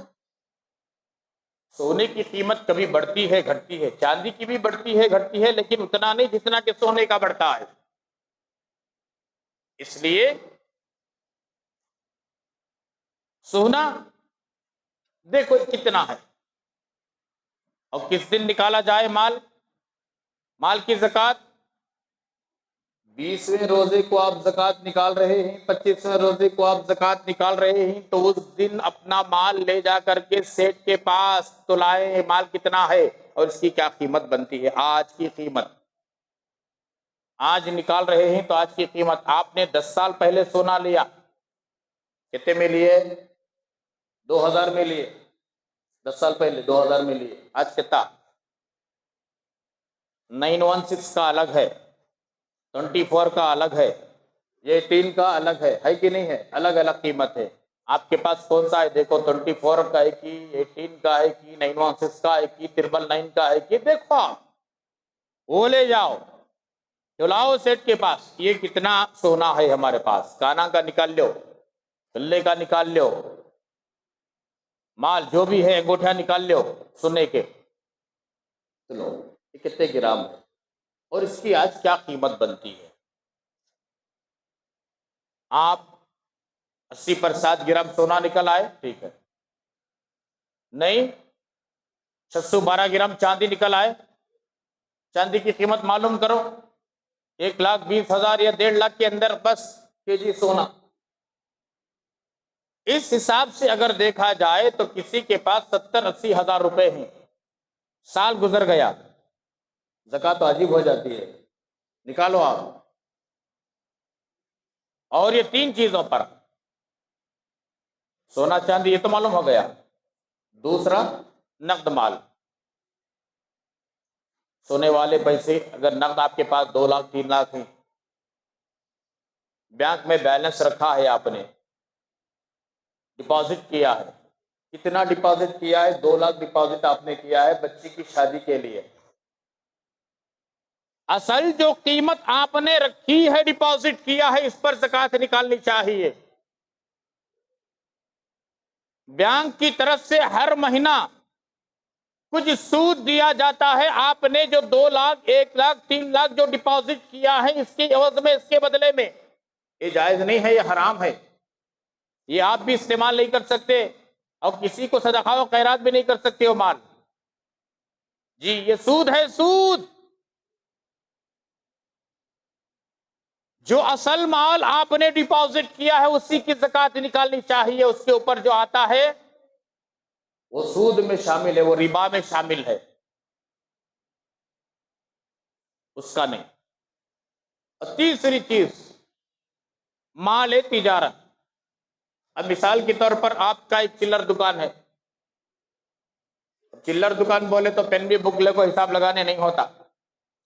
سونے کی قیمت کبھی بڑھتی ہے گھٹتی ہے، چاندی کی بھی بڑھتی ہے گھٹتی ہے، لیکن اتنا نہیں جتنا کہ سونے کا بڑھتا ہے۔ اس لیے سونا دیکھو کتنا ہے، اور کس دن نکالا جائے مال کی زکوٰۃ؟ 20ویں روزے کو آپ زکوٰۃ نکال رہے ہیں، 25ویں روزے کو آپ زکوٰۃ نکال رہے ہیں، تو اس دن اپنا مال لے جا کر کے سیٹ کے پاس تلائیں، مال کتنا ہے اور اس کی کیا قیمت بنتی ہے، آج کی قیمت۔ آج نکال رہے ہیں تو آج کی قیمت، آپ نے 10 سال پہلے سونا لیا، کتنے میں لیے؟ 2000 میں لیے، 10 سال پہلے 2000 میں لیے، آج کتنا؟ 916 کا الگ ہے، 24 کا الگ ہے، یہ 3 کا الگ ہے کہ نہیں ہے؟ الگ الگ قیمت ہے۔ آپ کے پاس کون سا ہے دیکھو، 24 کا ہے کہ 18 کا ہے کہ 916 کا ہے کہ 999 کا ہے کہ دیکھو آپ، وہ لے جاؤ، چلاؤ سیٹ کے پاس، یہ کتنا سونا ہے ہمارے پاس، کانا کا نکال لو، گلے کا نکال لو، مال جو بھی ہے انگوٹھا نکال لو سونے کے، چلو یہ کتنے گرام ہے اور اس کی آج کیا قیمت بنتی ہے۔ آپ 80% گرام سونا نکل آئے، ٹھیک ہے، نہیں 612 گرام چاندی نکل آئے، چاندی کی قیمت معلوم کرو، 1,20,000 یا 1.5 کے اندر بس کے جی سونا۔ اس حساب سے اگر دیکھا جائے تو کسی کے پاس 70-80 ہزار روپے ہیں، سال گزر گیا، زکوٰۃ واجب ہو جاتی ہے، نکالو آپ۔ اور یہ 3 چیزوں پر، سونا چاندی یہ تو معلوم ہو گیا، دوسرا نقد مال، سونے والے پیسے، اگر نقد آپ کے پاس 2 لاکھ 3 لاکھ ہیں، بینک میں بیلنس رکھا ہے، آپ نے ڈپازٹ کیا ہے، کتنا ڈپازٹ کیا ہے؟ 2 لاکھ ڈپازٹ آپ نے کیا ہے بچی کی شادی کے لیے، اصل جو قیمت آپ نے رکھی ہے، ڈپازٹ کیا ہے، اس پر زکوٰۃ نکالنی چاہیے۔ بینک کی طرف سے ہر مہینہ کچھ سود دیا جاتا ہے، آپ نے جو 2 لاکھ 1 لاکھ 3 لاکھ جو ڈپازٹ کیا ہے، اس کے عوض میں، اس کے بدلے میں، یہ جائز نہیں ہے، یہ حرام ہے۔ یہ آپ بھی استعمال نہیں کر سکتے اور کسی کو صدقہ و خیرات بھی نہیں کر سکتے وہ مال. جی یہ سود ہے، سود. جو اصل مال آپ نے ڈپازٹ کیا ہے اسی کی زکات نکالنی چاہیے. اس کے اوپر جو آتا ہے وہ سود میں شامل ہے، وہ ربا میں شامل ہے، اس کا نہیں. اور تیسری چیز مال تجارت. اب مثال کے طور پر آپ کا ایک چلر دکان ہے. چلر دکان بولے تو پین بھی بک لے کو حساب لگانے نہیں ہوتا.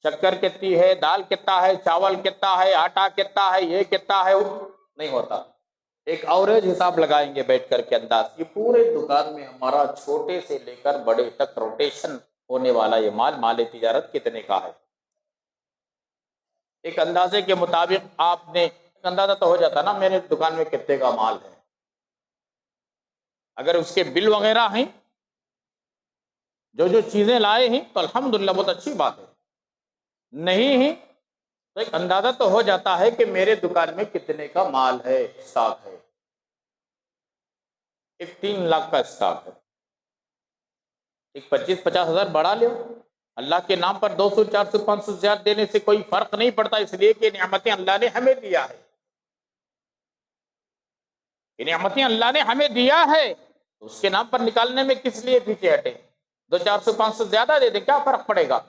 شکر کتنی ہے، دال کتنا ہے، چاول کتنا ہے، آٹا کتنا ہے، یہ کتنا ہے، نہیں ہوتا. ایک اوریج حساب لگائیں گے بیٹھ کر کے انداز. یہ پورے دکان میں ہمارا چھوٹے سے لے کر بڑے تک روٹیشن ہونے والا یہ مال تجارت کتنے کا ہے. ایک اندازے کے مطابق آپ نے اندازہ تو ہو جاتا نا میرے دکان میں کتنے کا مال ہے. اگر اس کے بل وغیرہ ہیں، جو چیزیں لائے ہیں تو الحمدللہ بہت اچھی بات ہے. نہیں ہیں تو ایک اندازہ تو ہو جاتا ہے کہ میرے دکان میں کتنے کا مال ہے، اسٹاک ہے. ایک 3 لاکھ کا اسٹاک ہے. ایک 25-50 ہزار بڑھا لو. اللہ کے نام پر 200 400 500 زیادہ دینے سے کوئی فرق نہیں پڑتا، اس لیے کہ نعمتیں اللہ نے ہمیں دیا ہے. یہ نعمتیں اللہ نے ہمیں دیا ہے، اس کے نام پر نکالنے میں کس لیے پیچھے ہٹے. 200 400 500 زیادہ دے دیں، کیا فرق پڑے گا؟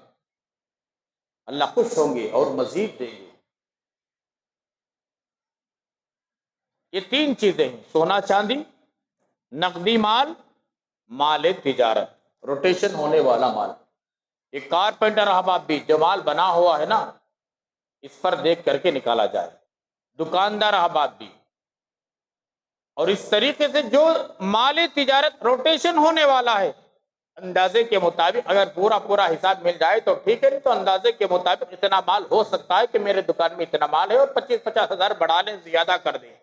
اللہ خوش ہوں گے اور مزید دیں گے. یہ 3 چیزیں ہیں: سونا چاندی، نقدی مال، مال تجارت، روٹیشن ہونے والا مال. ایک کارپینٹر احباب بھی جو مال بنا ہوا ہے نا اس پر دیکھ کر کے نکالا جائے. دکاندار احباب بھی. اور اس طریقے سے جو مال تجارت روٹیشن ہونے والا ہے اندازے کے مطابق اگر پورا حساب مل جائے تو ٹھیک ہے، نہیں تو اندازے کے مطابق اتنا مال ہو سکتا ہے کہ میرے دکان میں اتنا مال ہے اور 25-50 ہزار بڑھا لیں، زیادہ کر دیں.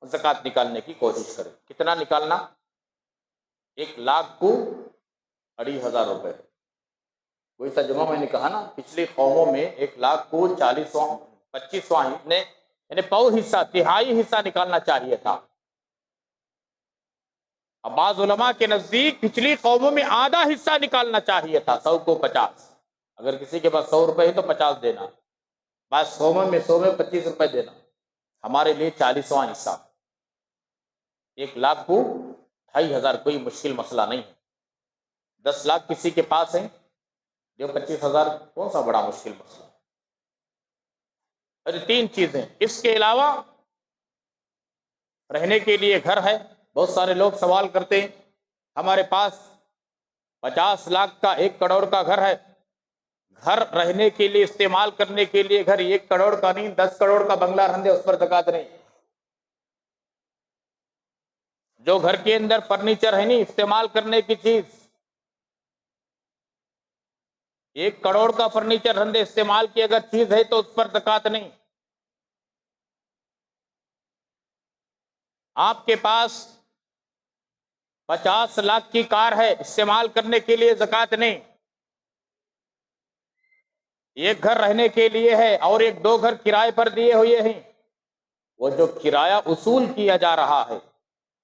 زکات نکالنے کی کوشش کریں. کتنا نکالنا؟ 1 لاکھ کو 2,500 روپے. وہی ترجمہ میں نے کہا نا، پچھلی قوموں میں 1 لاکھ کو 25واں یعنی پاؤ حصہ، تہائی حصہ نکالنا چاہیے تھا. اب بعض علماء کے نزدیک پچھلی قوموں میں آدھا حصہ نکالنا چاہیے تھا، 100 کو 50. اگر کسی کے پاس 100 روپے ہے تو 50 دینا، بعض قوموں میں 100 میں 25 روپے دینا. ہمارے لیے 40واں حصہ 1 لاکھ کو 2,500 کوئی مشکل مسئلہ نہیں ہے. 10 لاکھ کسی کے پاس ہے جو 25,000 کون سا بڑا مشکل مسئلہ. اور 3 چیزیں. اس کے علاوہ رہنے کے لیے گھر ہے. بہت سارے لوگ سوال کرتے ہیں ہمارے پاس 50 لاکھ کا 1 کروڑ کا گھر ہے، گھر رہنے کے لیے استعمال کرنے کے لیے گھر 1 کروڑ کا نہیں 10 کروڑ کا بنگلہ رہنے، اس پر زکات نہیں. جو گھر کے اندر فرنیچر ہے نہیں استعمال کرنے کی چیز، 1 کروڑ کا فرنیچر رندے استعمال کی اگر چیز ہے تو اس پر زکات نہیں. آپ کے پاس 50 لاکھ کی کار ہے استعمال کرنے کے لیے زکات نہیں. 1 گھر رہنے کے لیے ہے اور 1-2 گھر کرائے پر دیے ہوئے ہیں. وہ جو کرایہ اصول کیا جا رہا ہے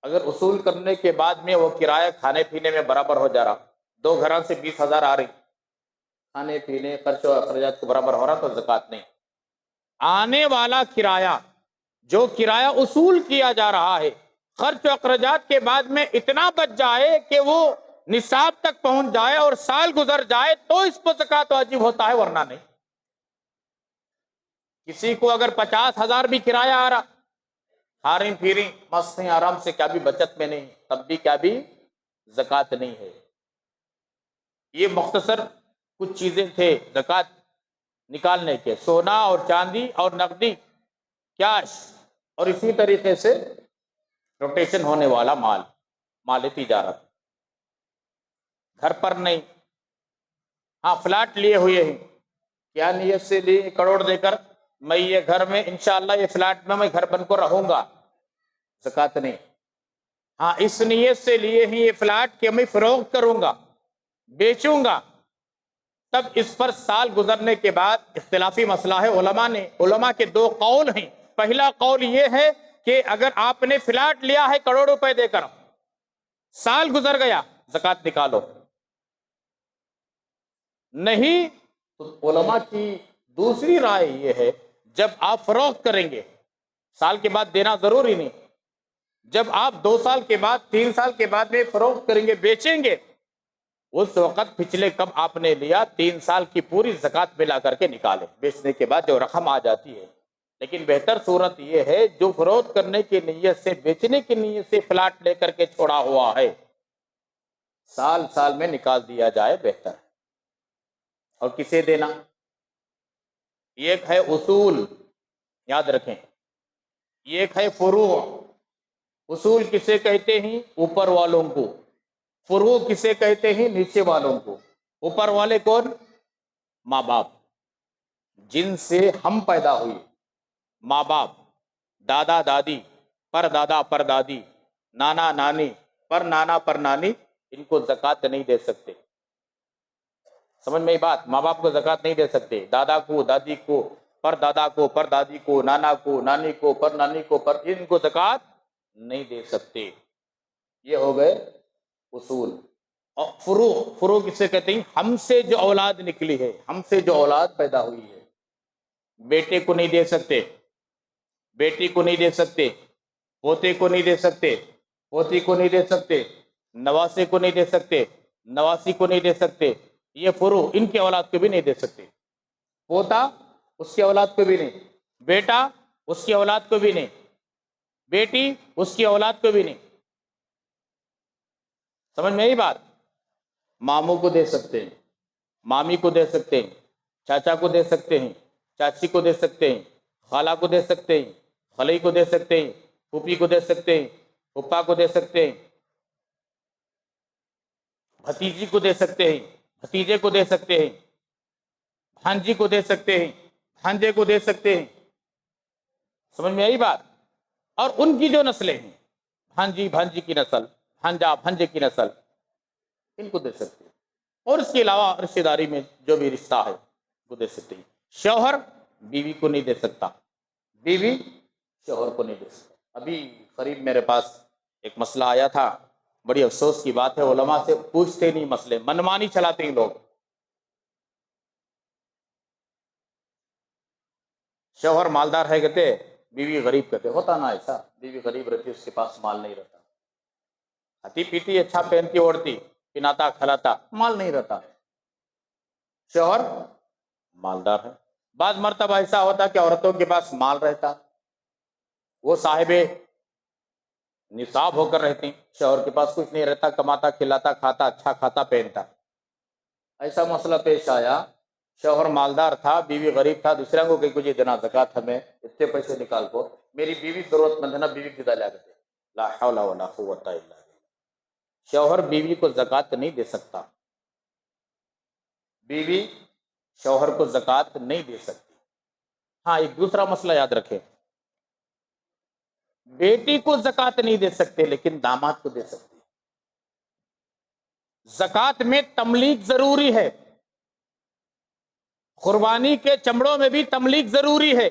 اگر اصول کرنے کے بعد میں وہ کرایہ کھانے پینے میں برابر ہو جا رہا، 2 گھروں سے 20,000 آ رہی، کھانے پینے خرچ و اخراجات کو برابر ہو رہا تو زکات نہیں. آنے والا کرایہ جو کرایہ اصول کیا جا رہا ہے خرچ و اخراجات کے بعد میں اتنا بچ جائے کہ وہ نصاب تک پہنچ جائے اور سال گزر جائے تو اس پر زکات واجب ہوتا ہے، ورنہ نہیں. کسی کو اگر 50,000 بھی کرایہ آ رہا، ہاریں پھیریں مست ہیں آرام سے، کیا بھی بچت میں نہیں، تب بھی کیا بھی زکات نہیں ہے. یہ مختصر کچھ چیزیں تھے زکات نکالنے کے: سونا اور چاندی اور نقدی کیش، اور اسی طریقے سے روٹیشن ہونے والا مال تجارت. گھر پر نہیں. ہاں فلیٹ لیے ہوئے ہیں، کیا نیت سے لیے 1 کروڑ دے کر میں یہ گھر میں انشاءاللہ یہ فلیٹ میں گھر بن کو رہوں گا، زکات نہیں. ہاں اس نیت سے لیے ہیں یہ فلیٹ کہ میں فروخت کروں گا، بیچوں گا، تب اس پر سال گزرنے کے بعد اختلافی مسئلہ ہے. علماء کے 2 قول ہیں. پہلا قول یہ ہے کہ اگر آپ نے فلیٹ لیا ہے کروڑ روپے دے کر، سال گزر گیا، زکات نکالو، نہیں تو علماء کی دوسری رائے یہ ہے جب آپ فروخت کریں گے سال کے بعد دینا ضروری نہیں، جب آپ 2 سال کے بعد 3 سال کے بعد میں فروخت کریں گے، بیچیں گے، اس وقت پچھلے کب آپ نے لیا 3 سال کی پوری زکات ملا کر کے نکالے، بیچنے کے بعد جو رقم آ جاتی ہے۔ لیکن بہتر صورت یہ ہے جو فروخت کرنے کی نیت سے، بیچنے کی نیت سے فلاٹ لے کر کے چھوڑا ہوا ہے، سال سال میں نکال دیا جائے بہتر ہے۔ اور کسے دینا؟ ایک ہے اصول، یاد رکھیں، ایک ہے فروع۔ اصول کسے کہتے ہیں؟ اوپر والوں کو۔ فروع کسے کہتے ہیں؟ نیچے والوں کو۔ اوپر والے کون؟ ماں باپ، جن سے ہم پیدا ہوئے، ماں باپ، دادا دادی، پر دادا پر دادی، نانا نانی، پر نانا پر نانی، ان کو زکوٰۃ نہیں دے سکتے۔ سمجھ میں بات؟ ماں باپ کو زکوٰۃ نہیں دے سکتے، دادا کو، دادی کو، پر دادا کو، پر دادی کو، نانا کو، نانی کو، پر نانی کو، پر ان کو زکوٰۃ نہیں دے سکتے۔ یہ ہو گئے اصول۔ اور فروع، فروع کسے کہتے ہیں؟ ہم سے جو اولاد نکلی ہے، ہم سے جو اولاد پیدا ہوئی ہے، بیٹے کو نہیں دے سکتے، بیٹی کو نہیں دے سکتے، پوتے کو نہیں دے سکتے، پوتی کو نہیں دے سکتے، نواسے کو نہیں دے سکتے، نواسی کو نہیں دے سکتے، یہ فروع، ان کی اولاد کو بھی نہیں دے سکتے۔ پوتا، اس کی اولاد کو بھی نہیں، بیٹا، اس کی اولاد کو بھی نہیں، بیٹی، اس کی اولاد کو بھی نہیں۔ سمجھ میں آئی بات؟ ماموں کو دے سکتے ہیں، مامی کو دے سکتے ہیں، چاچا کو دے سکتے ہیں، چاچی کو دے سکتے ہیں، خالہ کو دے سکتے ہیں، خالئی کو دے سکتے ہیں، پھوپھی کو دے سکتے ہیں، پھوپھا کو دے سکتے ہیں، بھتیجی کو دے سکتے ہیں، بھتیجے کو دے سکتے ہیں، بھانجی کو دے سکتے ہیں، بھانجے کو دے سکتے ہیں۔ سمجھ میں آئی بات؟ اور ان کی جو نسلیں ہیں، بھانجی، بھانجی کی نسل، بھانجا، بھانجے کی نسل، ان کو دے سکتے ہیں۔ اور اس کے علاوہ رشتہ داری میں جو بھی رشتہ ہے وہ دے سکتے ہیں۔ شوہر بیوی کو نہیں دے سکتا، بیوی شوہر کو نہیں دے سکتا۔ ابھی قریب میرے پاس ایک مسئلہ آیا تھا، بڑی افسوس کی بات ہے، علماء سے پوچھتے نہیں مسئلے، منمانی چلاتے ہیں لوگ۔ شوہر مالدار ہے کہتے، بیوی غریب کہتے، ہوتا نا ایسا؟ بیوی غریب رہتی، اس کے پاس مال نہیں رہتا، کھاتی پیتی، اچھا پہنتی اوڑھتی، پناتا کھلاتا، مال نہیں رہتا۔ شوہر مالدار ہے۔ بعض مرتبہ ایسا ہوتا کہ عورتوں کے پاس مال رہتا، وہ صاحب نصاب ہو کر رہتی، شوہر کے پاس کچھ نہیں رہتا، کماتا کھلاتا کھاتا، اچھا کھاتا پہنتا۔ ایسا مسئلہ پیش آیا، شوہر مالدار تھا، بیوی غریب تھا، دوسرے کو کہ کچھ دینا زکات، ہمیں اتنے پیسے نکال کو، میری بیوی ضرورت مند ہے نا، بیوی کی دالا کرتے، لا حول ولا قوت الا باللہ۔ شوہر بیوی کو زکات نہیں دے سکتا، بیوی شوہر کو زکات نہیں دے سکتی۔ ہاں، ایک دوسرا مسئلہ یاد رکھیں، بیٹی کو زکات نہیں دے سکتے لیکن داماد کو دے سکتے۔ زکات میں تملیغ ضروری ہے، قربانی کے چمڑوں میں بھی تملیغ ضروری ہے۔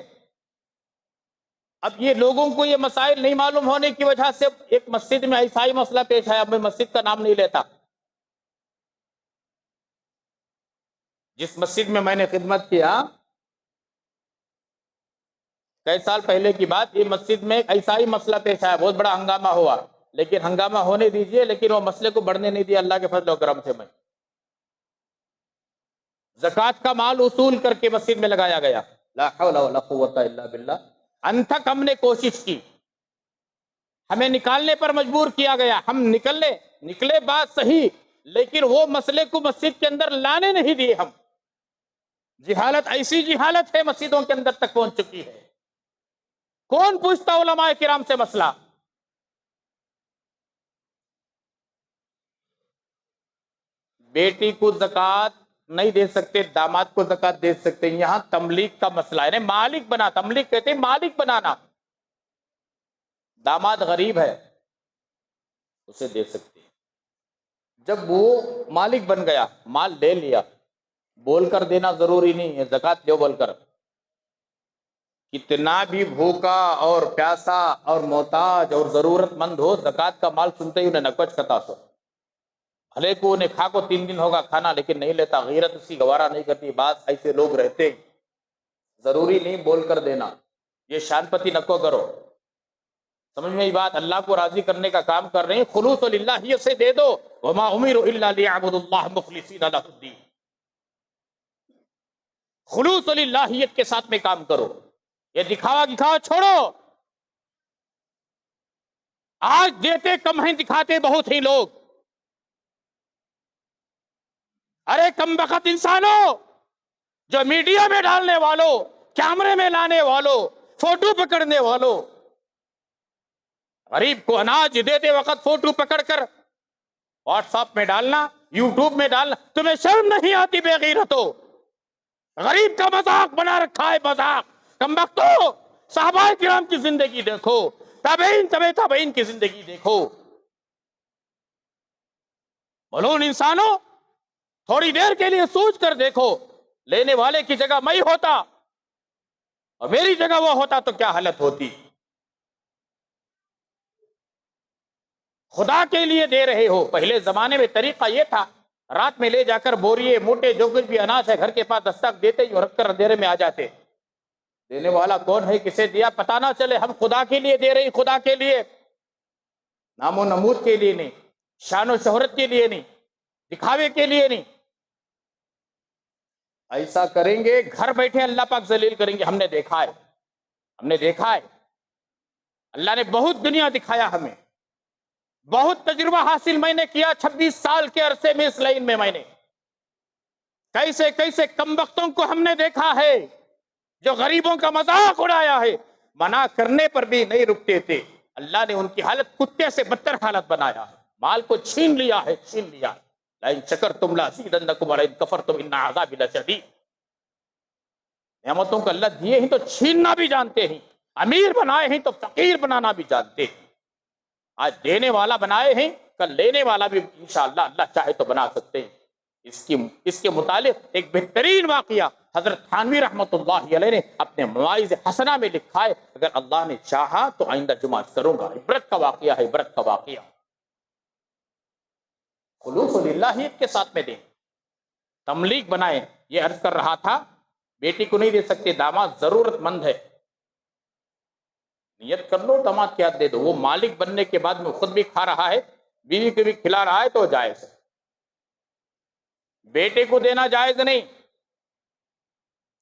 اب یہ لوگوں کو یہ مسائل نہیں معلوم ہونے کی وجہ سے ایک مسجد میں ایسا ہی مسئلہ پیش آیا، میں مسجد کا نام نہیں لیتا، جس مسجد میں میں نے خدمت کیا، کئی سال پہلے کی بات، یہ مسجد میں ایسا ہی مسئلہ پیش آیا، بہت بڑا ہنگامہ ہوا، لیکن ہنگامہ ہونے دیجئے، لیکن وہ مسئلے کو بڑھنے نہیں دیا، اللہ کے فضل و کرم سے۔ میں زکوٰۃ کا مال اصول کر کے مسجد میں لگایا گیا، لا حول ولا قوت الا باللہ۔ انتھک ہم نے کوشش کی، ہمیں نکالنے پر مجبور کیا گیا، ہم نکلے بات صحیح، لیکن وہ مسئلے کو مسجد کے اندر لانے نہیں دیے ہم۔ جہالت، ایسی جہالت ہے مسجدوں کے اندر تک پہنچ چکی ہے، کون پوچھتا علماء کرام سے مسئلہ؟ بیٹی کو زکوٰۃ نہیں دے سکتے، داماد کو زکوٰۃ دے سکتے ہیں۔ یہاں تملیغ کا مسئلہ ہے، یعنی مالک بنا، تملیغ کہتے ہیں مالک بنانا۔ داماد غریب ہے، اسے دے سکتے ہیں۔ جب وہ مالک بن گیا، مال لے لیا، بول کر دینا ضروری نہیں ہے، زکوٰۃ دو بول کر، کتنا بھی بھوکا اور پیاسا اور محتاج اور ضرورت مند ہو، زکوٰۃ کا مال سنتے ہی انہیں نکوچ کتا سو، بھلے کو انہیں کھا کو 3 دن ہوگا کھانا لیکن نہیں لیتا، غیرت اس کی گوارا نہیں کرتی۔ بعض ایسے لوگ رہتے ہیں، ضروری نہیں بول کر دینا، یہ شان پتی نکو کرو، سمجھ میں یہ بات، اللہ کو راضی کرنے کا کام کر رہے ہیں، خلوص للہ سے دے دو، وما امروا الا ليعبدوا الله مخلصین لہ الدین، خلوص للہیت کے ساتھ میں کام کرو، یہ دکھاوا چھوڑو۔ آج دیتے کم ہیں، دکھاتے بہت ہی لوگ۔ ارے کم بخت انسانوں، جو میڈیا میں ڈالنے والوں، کیمرے میں لانے والوں، فوٹو پکڑنے والوں، غریب کو اناج دیتے وقت فوٹو پکڑ کر واٹس ایپ میں ڈالنا، یوٹیوب میں ڈالنا، تمہیں شرم نہیں آتی بے غیرتو؟ غریب کا مذاق بنا رکھا ہے، مذاق، کم بختو۔ صحابہ کرام کی زندگی دیکھو، تابعین تابعین کی زندگی دیکھو۔ ملون انسانوں، تھوڑی دیر کے لیے سوچ کر دیکھو، لینے والے کی جگہ میں ہوتا اور میری جگہ وہ ہوتا تو کیا حالت ہوتی؟ خدا کے لیے دے رہے ہو۔ پہلے زمانے میں طریقہ یہ تھا، رات میں لے جا کر بوریے موٹے جو کچھ بھی اناج ہے گھر کے پاس دستک دیتے ہی رکھ کر اندھیرے میں آ جاتے، دینے والا کون ہے، کسے دیا پتہ نہ چلے، ہم خدا کے لیے دے رہے ہیں، خدا کے لیے، نام و نمود کے لیے نہیں، شان و شہرت کے لیے نہیں، دکھاوے کے لیے نہیں۔ ایسا کریں گے گھر بیٹھے اللہ پاک ذلیل کریں گے، ہم نے دیکھا ہے، ہم نے دیکھا ہے، اللہ نے بہت دنیا دکھایا ہمیں، بہت تجربہ حاصل میں نے کیا 26 سال کے عرصے میں اس لائن میں نے کیسے کیسے کم بختوں کو ہم نے دیکھا ہے جو غریبوں کا مذاق اڑایا ہے، منع کرنے پر بھی نہیں رکتے تھے، اللہ نے ان کی حالت کتے سے بدتر حالت بنایا ہے، مال کو چھین لیا ہے، چھین لیا ہے۔ لئن شکرتم لازیدنکم ولئن کفرتم ان عذابی لشدید۔ نعمتوں کو اللہ دیے ہیں تو چھیننا بھی جانتے ہیں، امیر بنائے ہیں تو فقیر بنانا بھی جانتے ہیں، آج دینے والا بنائے ہیں، کل لینے والا بھی انشاءاللہ اللہ چاہے تو بنا سکتے ہیں۔ اس کے متعلق ایک بہترین واقعہ حضرت تھانوی رحمت اللہ علیہ نے اپنے مواعظ حسنہ میں لکھا ہے، اگر اللہ نے چاہا تو آئندہ جمعہ کروں گا، عبرت کا واقعہ ہے، عبرت کا واقعہ۔ خلوص للہیت کے ساتھ میں دیں، تملیغ بنائیں۔ یہ عرض کر رہا تھا، بیٹی کو نہیں دے سکتے، داماد ضرورت مند ہے، نیت کر لو داماد کی ہاتھ دے دو، وہ مالک بننے کے بعد میں خود بھی کھا رہا ہے، بیوی کو بھی کھلا رہا ہے تو جائز ہے، بیٹے کو دینا جائز نہیں۔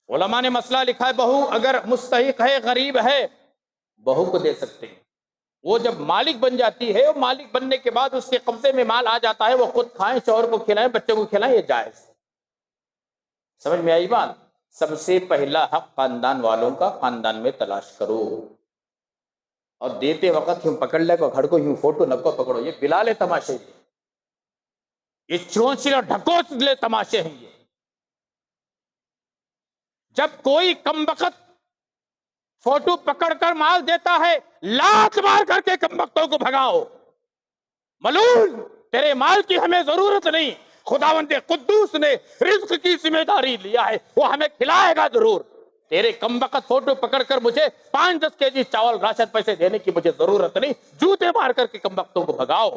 علماء نے مسئلہ لکھا ہے، بہو اگر مستحق ہے، غریب ہے، بہو کو دے سکتے ہیں، وہ جب مالک بن جاتی ہے، وہ مالک بننے کے بعد اس کے قبضے میں مال آ جاتا ہے، وہ خود کھائیں، شوہر کو کھلائیں، بچوں کو کھلائیں، یہ جائز ہے۔ سمجھ میں آئی بات؟ سب سے پہلا حق خاندان والوں کا، خاندان میں تلاش کرو، اور دیتے وقت یوں پکڑ لے کو گھڑ کو، یوں فوٹو نکو پکڑو، یہ بلال تماشے، یہ چونچی اور ڈھکوس لے تماشے ہیں۔ یہ جب کوئی کم بخت فوٹو پکڑ کر مال دیتا ہے، لات مار کر کے کم بختوں کو بھگاؤ، ملعون تیرے مال کی ہمیں ضرورت نہیں، خداوند قدوس نے رزق کی ذمہ داری لیا ہے، وہ ہمیں کھلائے گا ضرور، تیرے کم بخت فوٹو پکڑ کر مجھے 5-10 kg چاول راشن پیسے دینے کی مجھے ضرورت نہیں، جوتے مار کر کے کم بختوں کو بھگاؤ۔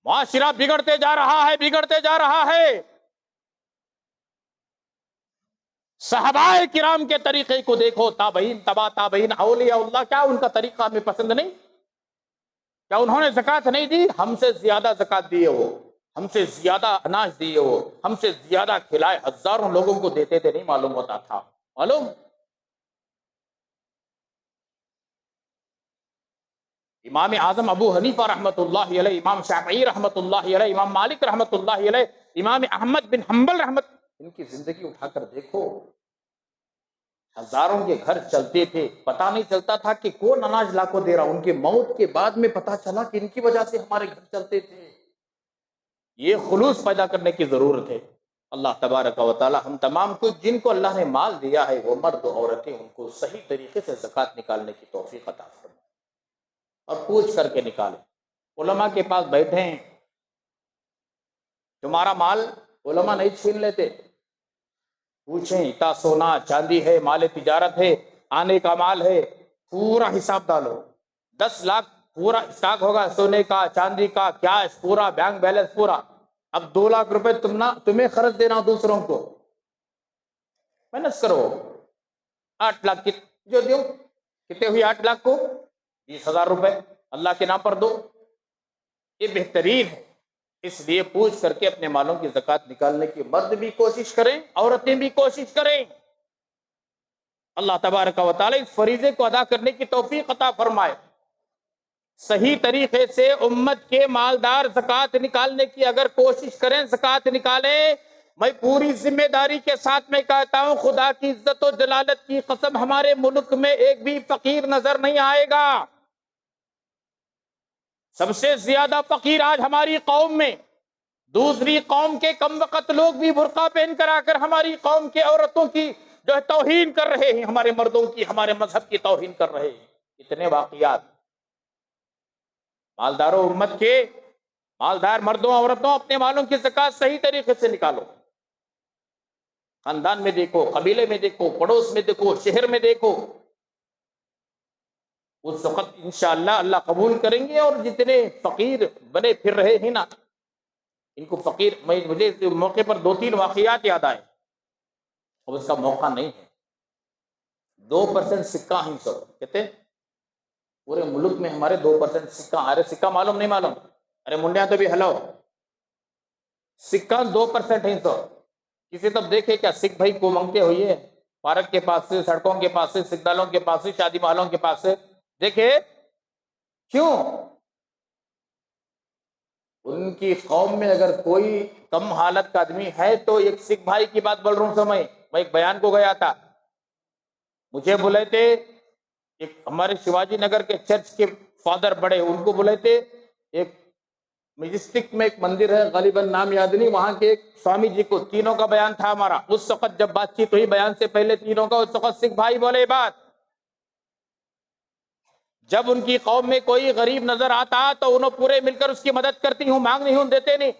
معاشرہ بگڑتے جا رہا ہے، بگڑتے جا رہا ہے۔ صحابہ کرام کے طریقے کو دیکھو، تابعین، تبا تابعین، اولیاء اللہ، کیا ان کا طریقہ ہمیں پسند نہیں؟ کیا انہوں نے زکوٰۃ نہیں دی؟ ہم سے زیادہ زکوٰۃ دیے وہ، ہم سے زیادہ اناج دیے وہ، ہم سے زیادہ کھلائے، ہزاروں لوگوں کو دیتے تھے، نہیں معلوم ہوتا تھا؟ معلوم؟ امام اعظم ابو حنیفہ رحمت اللہ علیہ، امام شافعی رحمت اللہ علیہ، امام مالک رحمت اللہ علیہ، امام احمد بن حنبل رحمت، ان کی زندگی اٹھا کر دیکھو، ہزاروں کے گھر چلتے تھے، پتہ نہیں چلتا تھا کہ کون اناج لا کو دے رہا، ان کے موت کے بعد میں پتہ چلا کہ ان کی وجہ سے ہمارے گھر چلتے تھے۔ یہ خلوص پیدا کرنے کی ضرورت ہے۔ اللہ تبارک و تعالی ہم تمام کو، جن کو اللہ نے مال دیا ہے، وہ مرد و عورتیں، ان کو صحیح طریقے سے زکوٰۃ نکالنے کی توفیق عطا فرمائے، اور پوچھ کر کے نکالیں۔ علماء کے پاس بیٹھے ہیں، تمہارا مال علماء نہیں چھین لیتے، پوچھیں اتنا سونا چاندی ہے، مال تجارت ہے، آنے کا مال ہے، پورا حساب ڈالو، 10 لاکھ پورا اسٹاک ہوگا سونے کا چاندی کا، کیش پورا، بینک بیلنس پورا. اب 2 لاکھ روپے تمہیں خرچ دینا دوسروں کو، محنت کرو. 8 لاکھ جو دو، کتنے ہوئی 8 لاکھ کو 20,000 روپے اللہ کے نام پر دو. یہ بہترین ہے. اس لیے پوچھ کر کے اپنے مالوں کی زکوٰۃ نکالنے کی مرد بھی کوشش کریں، عورتیں بھی کوشش کریں. اللہ تبارک و تعالی اس فریضے کو ادا کرنے کی توفیق عطا فرمائے. صحیح طریقے سے امت کے مالدار زکوٰۃ نکالنے کی اگر کوشش کریں، زکوٰۃ نکالیں. میں پوری ذمہ داری کے ساتھ میں کہتا ہوں، خدا کی عزت و جلالت کی قسم، ہمارے ملک میں ایک بھی فقیر نظر نہیں آئے گا. سب سے زیادہ فقیر آج ہماری قوم میں، دوسری قوم کے کم وقت لوگ بھی برقع پہن کر آ کر ہماری قوم کے عورتوں کی جو ہے توہین کر رہے ہیں، ہمارے مردوں کی، ہمارے مذہب کی توہین کر رہے ہیں. اتنے واقعات. مالداروں امت کے مالدار مردوں عورتوں، اپنے مالوں کی زکوٰۃ صحیح طریقے سے نکالو. خاندان میں دیکھو، قبیلے میں دیکھو، پڑوس میں دیکھو، شہر میں دیکھو. اس وقت انشاءاللہ اللہ قبول کریں گے. اور جتنے فقیر بنے پھر رہے ہیں نا، ان کو فقیر، مجھے اس موقع پر 2-3 واقعات یاد آئے. اب اس کا موقع نہیں ہے. 2% سکہ ہی سو کہتے ہیں پورے ملک میں ہمارے 2% سکہ. ارے سکہ معلوم نہیں معلوم؟ ارے منڈیا تو بھی ہلو، سکہ 2% ہی سو. کسی تب دیکھے کیا سکھ بھائی کو مانگتے ہوئے پارک کے پاس سے، سڑکوں کے پاس سے، سکھ دالوں کے پاس سے، شادی محلوں کے پاس سے؟ دیکھے کیوں؟ ان کی قوم میں اگر کوئی کم حالت کا آدمی ہے تو ایک سکھ بھائی کی بات بول رہا ہوں. میں ایک بیان کو گیا تھا، مجھے بولے تھے ایک ہمارے شیواجی نگر کے چرچ کے فادر بڑے، ان کو بولے تھے ایک مجسٹک میں ایک مندر ہے، غالباً نام یاد نہیں، وہاں کے ایک سوامی جی کو، تینوں کا بیان تھا ہمارا. اس وقت جب بات چیت ہوئی بیان سے پہلے تینوں کا، اس وقت سکھ بھائی بولے بات، جب ان کی قوم میں کوئی غریب نظر آتا تو انہوں پورے مل کر اس کی مدد کرتی ہوں، مانگ نہیں ہوں، دیتے نہیں.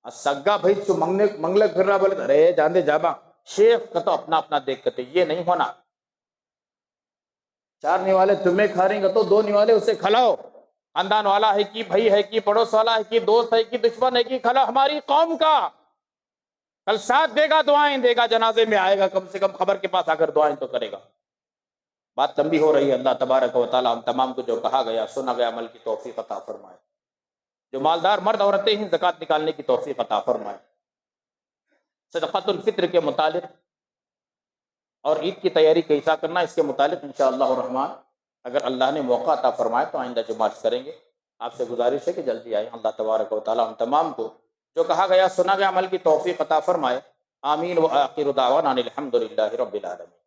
سگا بھائی تو منگلے پھر رہا، بولے ارے جان دے جابا، شیخ کا تو اپنا اپنا دیکھ کرتے. یہ نہیں ہونا. 4 نوالے تمہیں کھا رہیں گے تو 2 نوالے اسے کھلاؤ. خاندان والا ہے کہ بھائی ہے کہ پڑوس والا ہے کہ دوست ہے کہ دشمن ہے کہ کھلاؤ. ہماری قوم کا کل ساتھ دے گا، دعائیں دے گا، جنازے میں آئے گا، کم سے کم خبر کے پاس آ کر دعائیں تو کرے گا. بات لمبی ہو رہی ہے. اللہ تبارک و تعالی ہم تمام کو جو کہا گیا سنا گیا عمل کی توفیق عطا فرمائے. جو مالدار مرد عورتیں ہیں زکوٰۃ نکالنے کی توفیق عطا فرمائے. صدقۃ الفطر کے متعلق اور عید کی تیاری کیسا کرنا، اس کے متعلق انشاءاللہ الرحمن اگر اللہ نے موقع عطا فرمائے تو آئندہ جمعہ کریں گے. آپ سے گزارش ہے کہ جلدی آئیں. اللہ تبارک و تعالی ہم تمام کو جو کہا گیا سنا گیا عمل کی توفیق عطا فرمائے. آمین. وآخر دعوانا الحمد للہ رب العالمین.